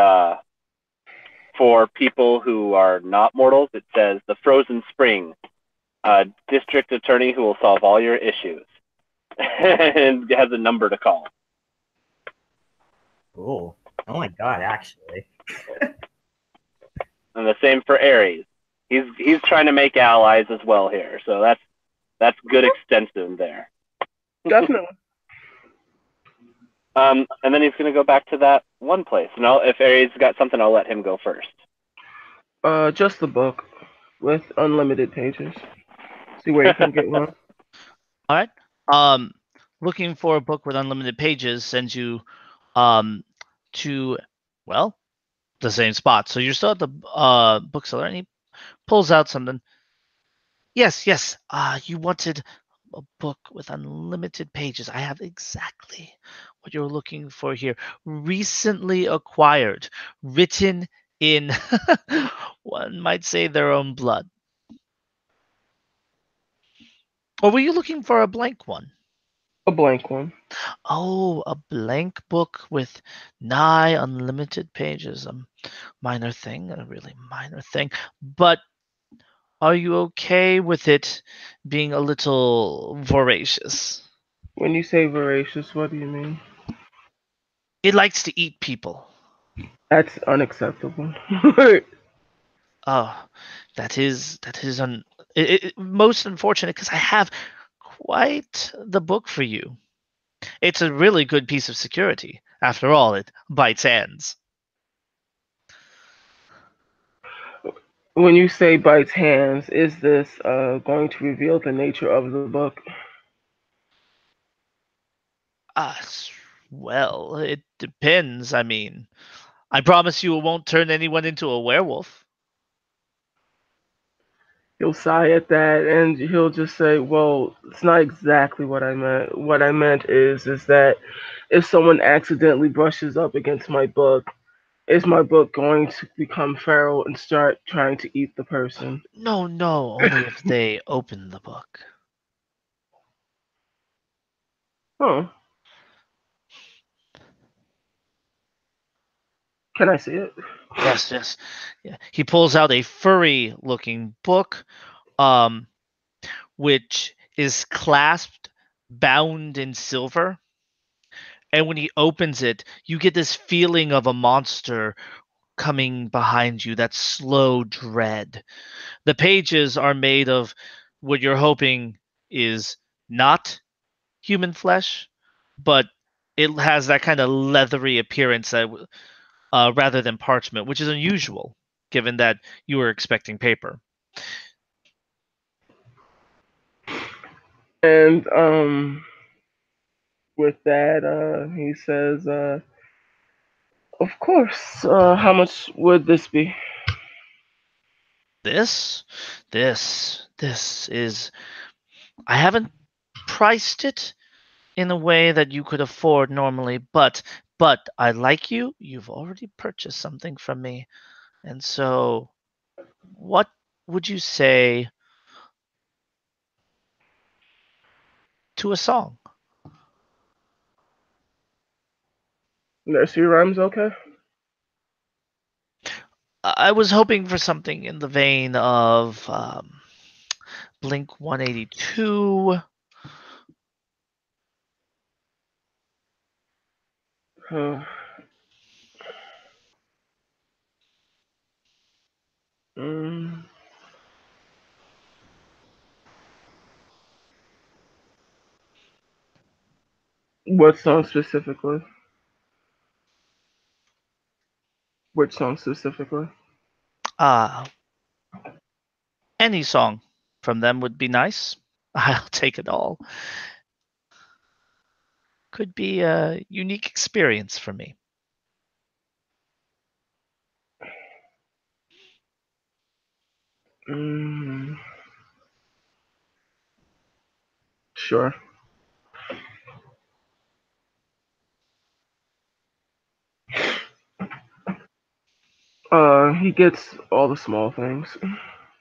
for people who are not mortals. It says the Frozen Spring, district attorney who will solve all your issues. And it has a number to call. Cool. Oh my god, actually. And the same for Ares. He's trying to make allies as well here, so that's good extensive there. Definitely. And then he's going to go back to that one place. And if Ares got something, I'll let him go first. Just the book with unlimited pages. See where you can get one. All right. Looking for a book with unlimited pages sends you to, well, the same spot. So you're still at the bookseller, and he pulls out something. Yes. You wanted a book with unlimited pages. I have exactly what you're looking for here. Recently acquired, written in, one might say, their own blood. Or were you looking for a blank one? A blank one. Oh, a blank book with nigh unlimited pages. A minor thing, a really minor thing. But are you okay with it being a little voracious? When you say voracious, what do you mean? It likes to eat people. That's unacceptable. Oh, that is most unfortunate because I have quite the book for you. It's a really good piece of security. After all, it bites hands. When you say bites hands, is this going to reveal the nature of the book? Well, it depends. I mean, I promise you it won't turn anyone into a werewolf. He'll sigh at that, and he'll just say, "Well, it's not exactly what I meant. What I meant is that if someone accidentally brushes up against my book, is my book going to become feral and start trying to eat the person?" No, only if they open the book. Huh? Can I see it? Yes. Yeah. He pulls out a furry-looking book, um, which is clasped, bound in silver. And when he opens it, you get this feeling of a monster coming behind you, that slow dread. The pages are made of what you're hoping is not human flesh, but it has that kind of leathery appearance that, rather than parchment, which is unusual given that you were expecting paper. And with that, he says, "Of course. How much would this be?" This is. I haven't priced it in a way that you could afford normally, but I like you. You've already purchased something from me, and so what would you say to a song? Nursery rhymes, okay? I was hoping for something in the vein of Blink 182. Uh, mm, what song specifically? Which song specifically? Uh, any song from them would be nice. I'll take it all. Could be a unique experience for me. Mm, sure. He gets all the small things.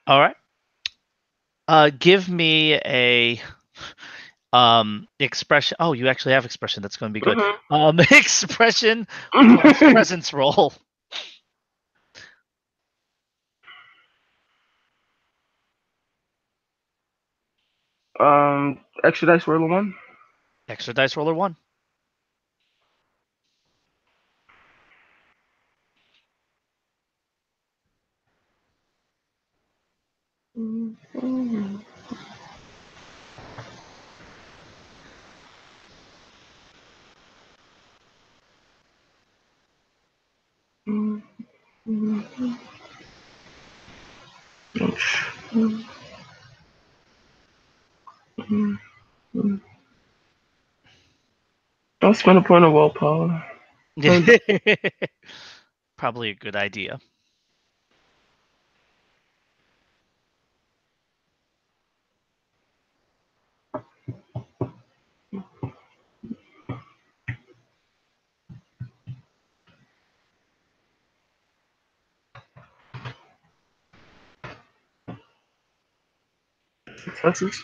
All right. Give me a expression. Oh, you actually have expression. That's going to be good. Expression plus presence roll. Extra dice roller 1. Extra dice roller 1. I'll spend a point of willpower. Probably a good idea. Successes.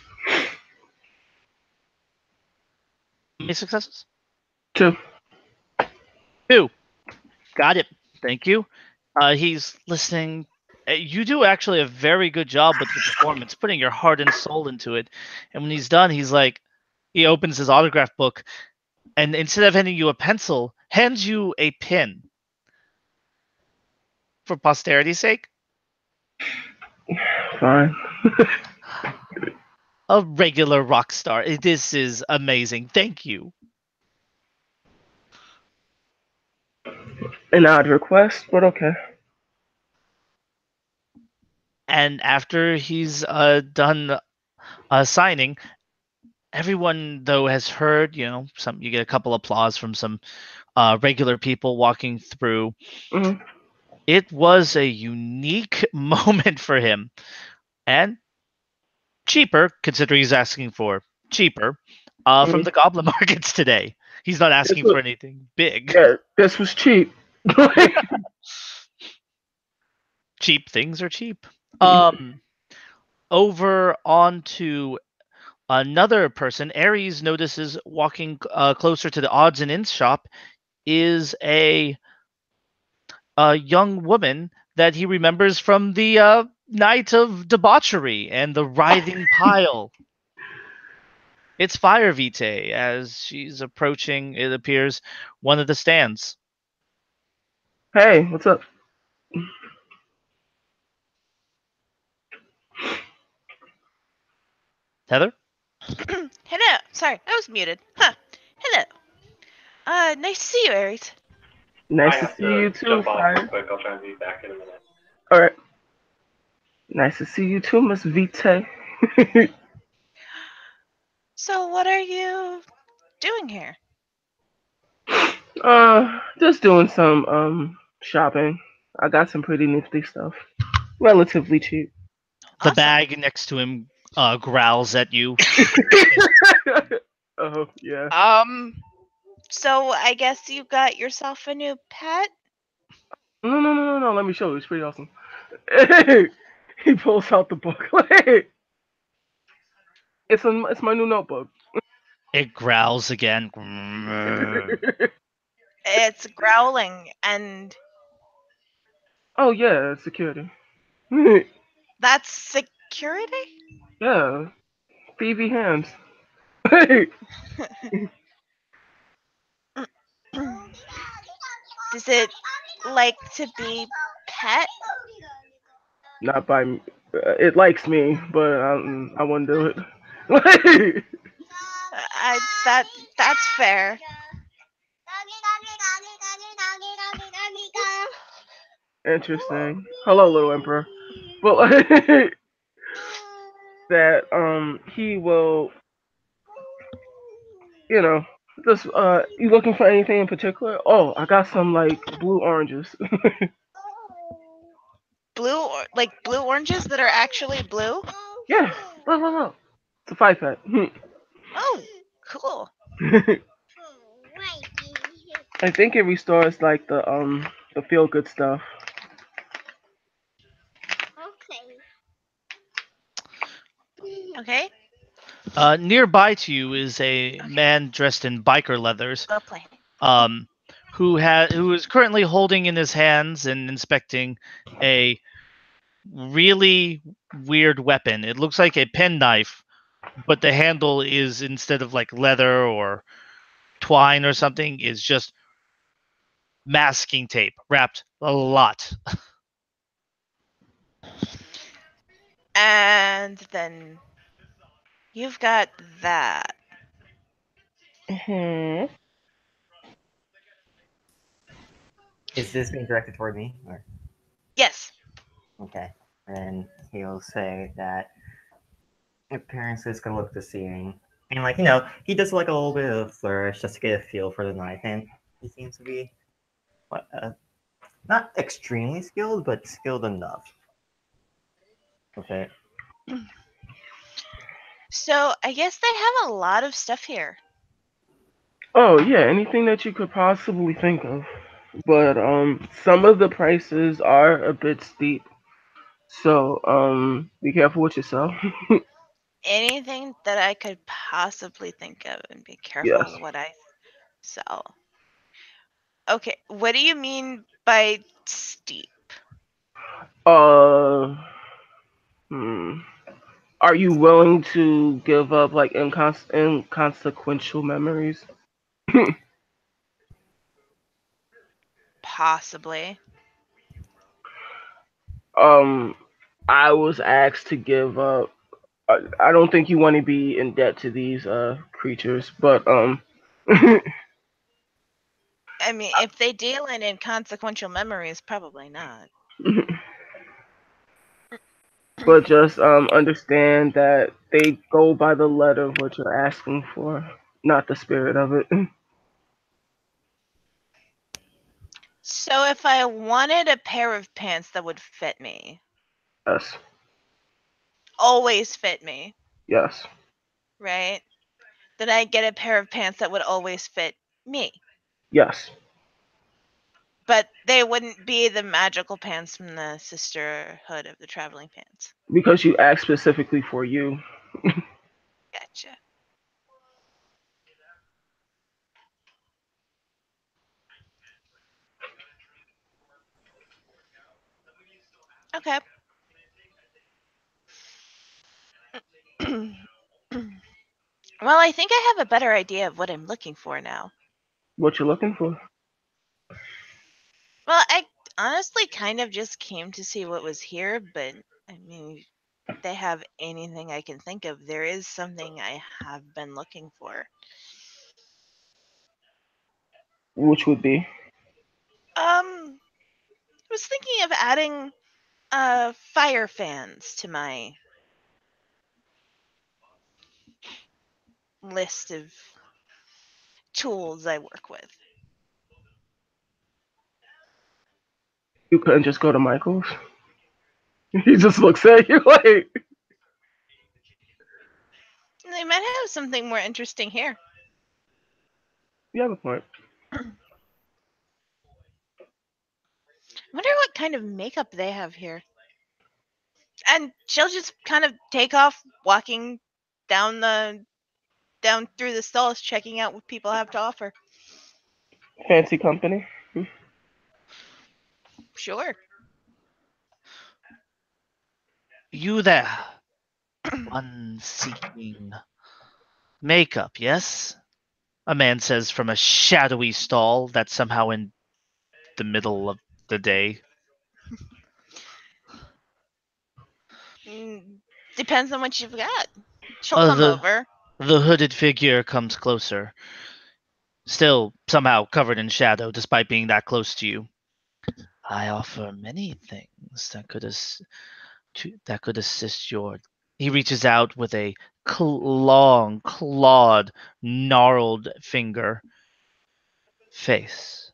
How many successes? 2. 2. Got it. Thank you. He's listening. You do actually a very good job with your performance, putting your heart and soul into it. And when he's done, he opens his autograph book, and instead of handing you a pencil, hands you a pin. For posterity's sake. Fine. A regular rock star. This is amazing. Thank you. An odd request, but okay. And after he's done signing, everyone though has heard. You get a couple applause from some regular people walking through. Mm-hmm. It was a unique moment for him, and cheaper, considering he's asking for cheaper, from the Goblin markets today. He's not asking for anything big. Yeah, this was cheap. Cheap things are cheap. Over onto another person, Ares notices walking closer to the odds and ends shop is a young woman that he remembers from the night of debauchery and the writhing pile. It's Fire Vitae as she's approaching, it appears, one of the stands. Hey, what's up? Heather? Hello. Sorry, I was muted. Huh. Hello. Nice to see you, Aries. Nice to see you too, jump off real Fire. quick. I'll try and be back in a minute. Alright. Nice to see you too, Miss Vitae. So, what are you doing here? Just doing some shopping. I got some pretty nifty stuff. Relatively cheap. The Awesome. bag next to him growls at you. Oh, yeah. So I guess you got yourself a new pet? No. Let me show you. It's pretty awesome. He pulls out the book. It's my new notebook. It growls again. It's growling, and Oh yeah, security. that's security? Yeah, thievy hands. Does it like to be pet? Not by me. It likes me, but I wouldn't do it. That's fair. Interesting. Hello, little emperor. Well, that he will, just you looking for anything in particular? Oh, I got some like blue oranges. Like blue oranges that are actually blue? Yeah, look. It's a 5-pack. Oh, cool. I think it restores like the feel good stuff. Okay. Nearby to you is a man dressed in biker leathers, Well played. who is currently holding in his hands and inspecting a really weird weapon. It looks like a penknife, but the handle is, instead of like leather or twine or something, is just masking tape wrapped a lot. And then you've got that. Hmm. Is this being directed toward me? Or Yes. okay. And he'll say that your parents is gonna look at the ceiling. And like, he does like a little bit of flourish just to get a feel for the knife, and he seems to be what not extremely skilled, but skilled enough. Okay. So I guess they have a lot of stuff here. Oh yeah, anything that you could possibly think of. But some of the prices are a bit steep. So be careful with yourself. Anything that I could possibly think of, and be careful Yes. with what I sell. Okay, what do you mean by steep? Uh hmm. Are you willing to give up like inconsequential memories? Possibly. um I was asked to give up. I don't think you want to be in debt to these creatures, but I mean, if they deal in inconsequential memories, probably not. but just understand that they go by the letter of what you're asking for, not the spirit of it. So if I wanted a pair of pants that would fit me, Yes. always fit me, Yes. right? Then I get a pair of pants that would always fit me. Yes. But they wouldn't be the magical pants from the Sisterhood of the Traveling Pants. Because you asked specifically for you. Gotcha. Okay. Well, I think I have a better idea of what I'm looking for now. What you looking for? Well, I honestly kind of just came to see what was here, but I mean, if they have anything I can think of, there is something I have been looking for. Which would be? I was thinking of adding fire fans to my list of tools I work with. You couldn't just go to Michael's. He just looks at you like They might have something more interesting here. you have a point. Wonder what kind of makeup they have here. And she'll just kind of take off walking down the down through the stalls checking out what people have to offer. Fancy company. Sure. You there, one seeking makeup, yes? A man says from a shadowy stall that's somehow in the middle of the day. Mm, depends on what you've got. She'll Uh, come the over. the hooded figure comes closer, still somehow covered in shadow despite being that close to you. I offer many things that could assist your. He reaches out with a long, clawed, gnarled finger. Face.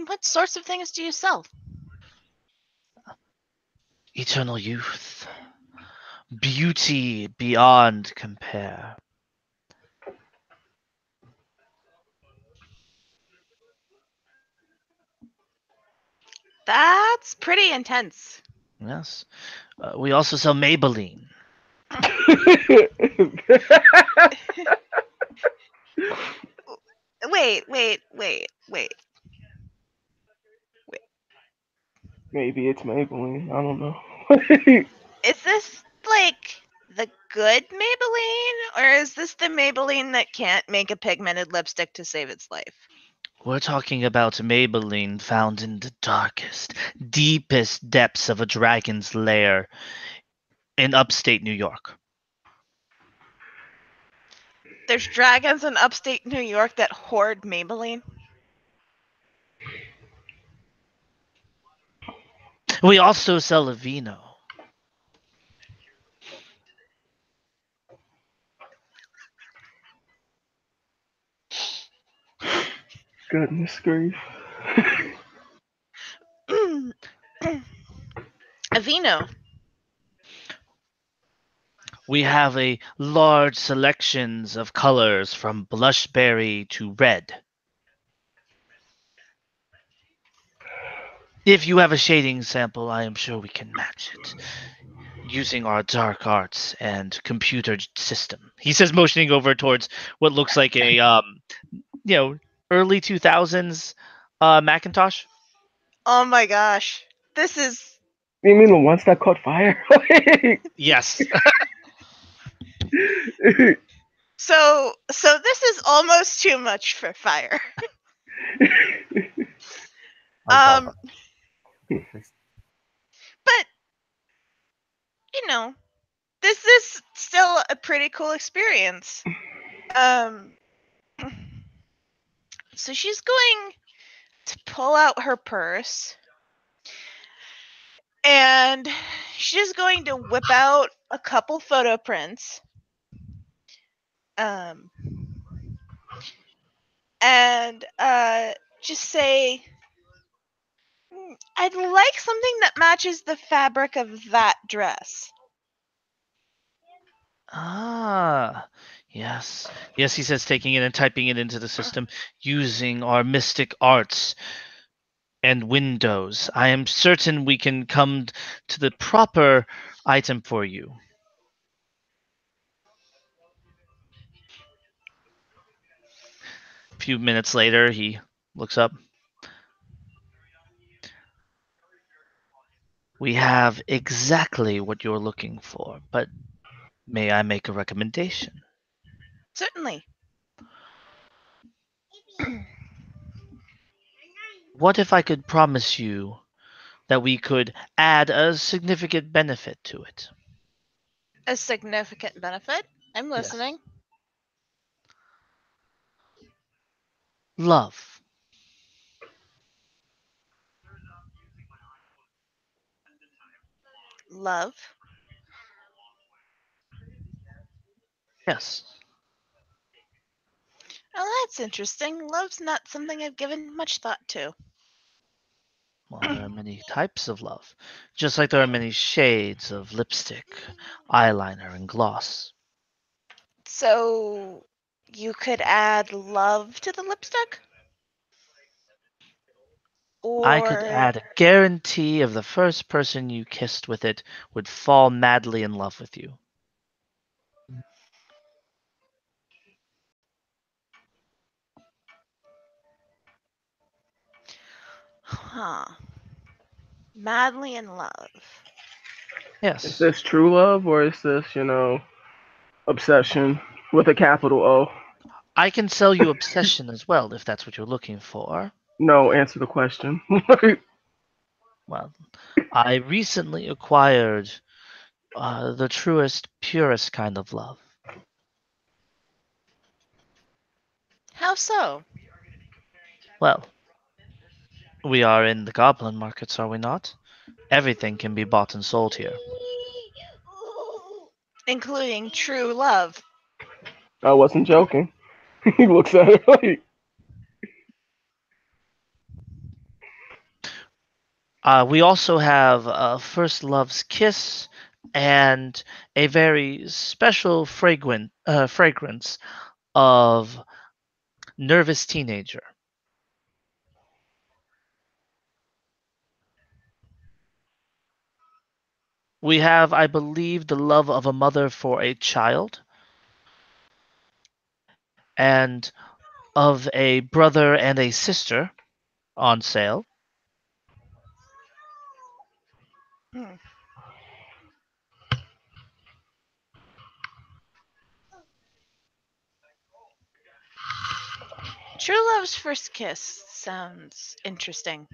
What sorts of things do you sell? Eternal youth. Beauty beyond compare. That's pretty intense. Yes. We also sell Maybelline. Wait. Maybe it's Maybelline. I don't know. Is this like the good Maybelline, or is this the Maybelline that can't make a pigmented lipstick to save its life? We're talking about Maybelline found in the darkest, deepest depths of a dragon's lair in upstate New York. There's dragons in upstate New York that hoard Maybelline. We also sell Aveeno. Goodness grief. Aveeno. We have a large selections of colors from blushberry to red. If you have a shading sample, I am sure we can match it using our dark arts and computer system. He says, motioning over towards what looks like a early 2000s Macintosh. Oh my gosh. This is You mean the ones that caught fire? Yes. so this is almost too much for fire. Oh, But you know, this is still a pretty cool experience. So she's going to pull out her purse, and she's going to whip out a couple photo prints. And just say, I'd like something that matches the fabric of that dress. Ah, yes. Yes, he says, taking it and typing it into the system using our mystic arts and windows. I am certain we can come to the proper item for you. A few minutes later, he looks up. We have exactly what you're looking for, but may I make a recommendation? Certainly. What if I could promise you that we could add a significant benefit to it? A significant benefit? I'm listening. Love. Love. Yes. Oh, that's interesting. Love's not something I've given much thought to. Well, there are many types of love, just like there are many shades of lipstick, eyeliner, and gloss. So you could add love to the lipstick? I could Or add a guarantee of the first person you kissed with it would fall madly in love with you. madly in love. Yes. Is this true love or is this, obsession with a capital O? I can sell you obsession as well if that's what you're looking for. No, answer the question. Well, I recently acquired the truest, purest kind of love. How so? Well, we are in the goblin markets, are we not? Everything can be bought and sold here. Including true love. I wasn't joking. He looks at her like, We also have First Love's Kiss and a very special fragrance of Nervous Teenager. We have, I believe, the love of a mother for a child, and of a brother and a sister on sale. Hmm. True Love's First Kiss sounds interesting.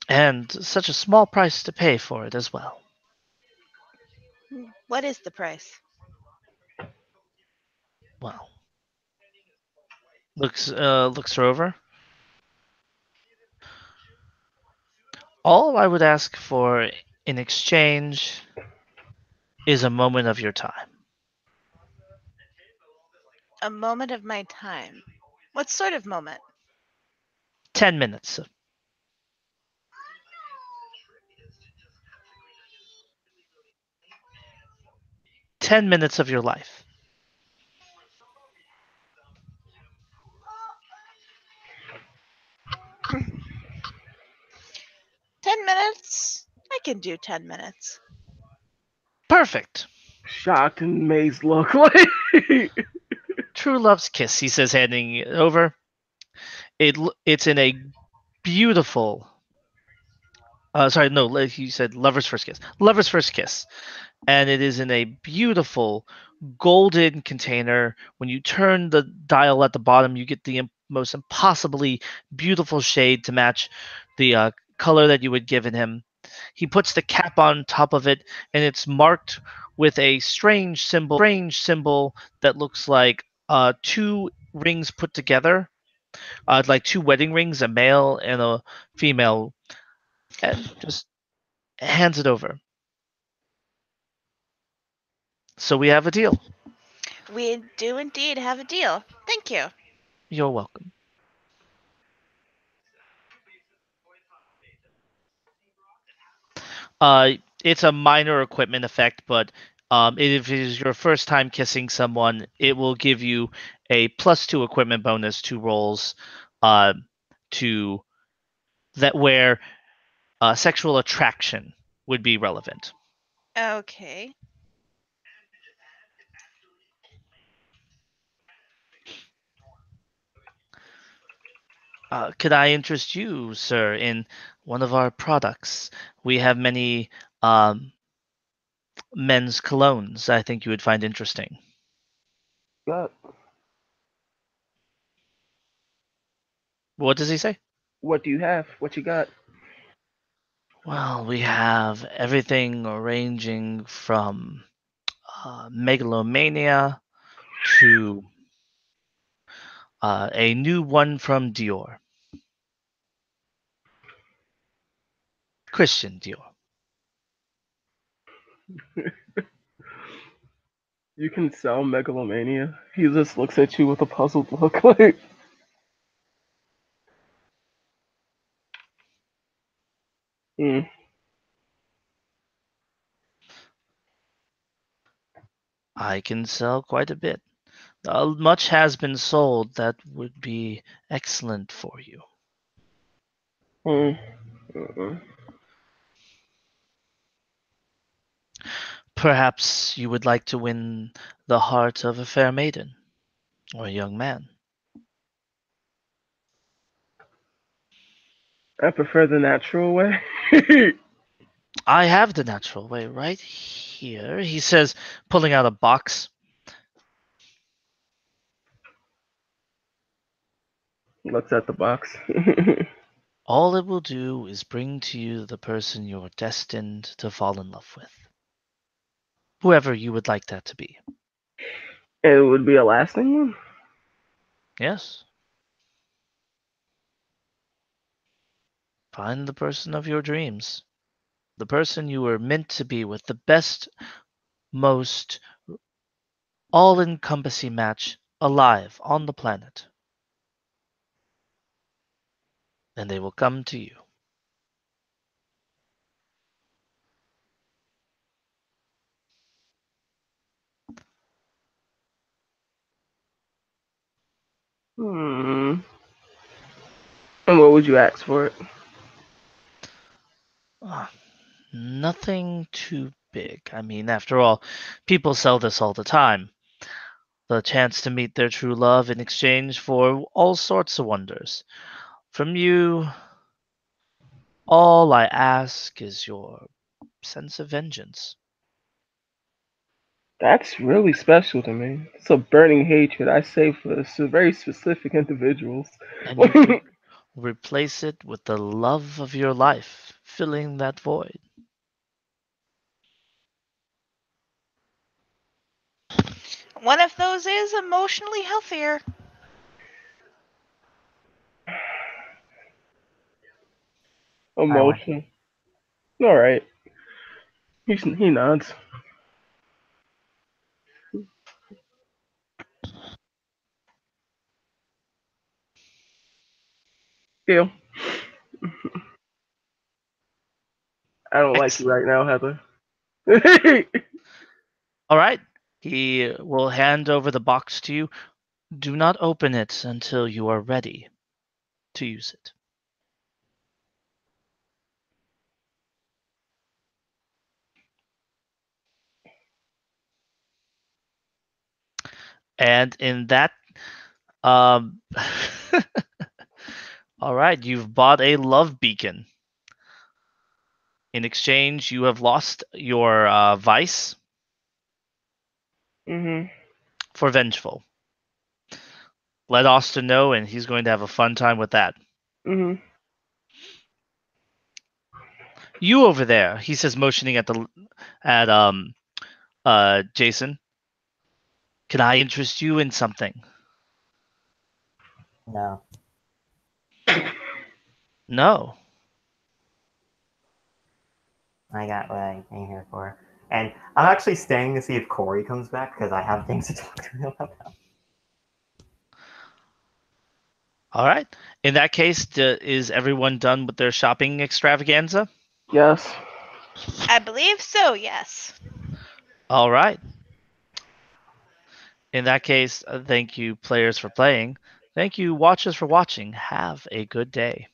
And such a small price to pay for it as well. What is the price? Well, looks her over. All I would ask for in exchange is a moment of your time. A moment of my time. What sort of moment? 10 minutes. 10 minutes of your life. 10 minutes? I can do 10 minutes. Perfect. Shocked and amazed look like. True Love's Kiss, he says, handing it over. It's in a beautiful. Sorry, no, he said Lover's First Kiss. Lover's First Kiss. And it is in a beautiful golden container. When you turn the dial at the bottom, you get the most impossibly beautiful shade to match the color that you had given him. He puts the cap on top of it, and it's marked with a strange symbol that looks like two rings put together, like two wedding rings, a male and a female, and just hands it over. So we have a deal. We do indeed have a deal. Thank you. You're welcome. It's a minor equipment effect, but if it is your first time kissing someone, it will give you a +2 equipment bonus to rolls, uh, to that where sexual attraction would be relevant. Okay. Could I interest you, sir, in one of our products? We have many men's colognes I think you would find interesting. Got What does he say? what do you have? What you got? Well, we have everything ranging from megalomania to a new one from Dior. Christian Dior. You can sell megalomania. He just looks at you with a puzzled look like. Hmm. I can sell quite a bit. Much has been sold that would be excellent for you. Hmm. Uh-uh. Perhaps you would like to win the heart of a fair maiden or a young man. I prefer the natural way. I have the natural way right here, he says, pulling out a box. Looks at the box. All it will do is bring to you the person you're destined to fall in love with. Whoever you would like that to be. It would be a lasting one? Yes. Find the person of your dreams. The person you were meant to be with, the best, most all encompassing match alive on the planet. And they will come to you. Hmm. And what would you ask for it? Nothing too big. I mean, after all, people sell this all the time. The chance to meet their true love in exchange for all sorts of wonders. From you, all I ask is your sense of vengeance. That's really special to me. It's a burning hatred I save for very specific individuals. And you can replace it with the love of your life, filling that void. One of those is emotionally healthier. Emotion. All right. He nods. Deal. I don't like you right now, Heather. All right. He will hand over the box to you. Do not open it until you are ready to use it. And in that, um, all right, you've bought a love beacon. In exchange, you have lost your vice Mhm. for vengeful. Let Austin know, and he's going to have a fun time with that. Mhm. You over there, he says, motioning at Jason. Can I interest you in something? No. No. I got what I came here for. And I'm actually staying to see if Corey comes back because I have things to talk to him about. All right. In that case, is everyone done with their shopping extravaganza? Yes. I believe so, yes. All right. In that case, thank you, players, for playing. Thank you, watchers, for watching. Have a good day.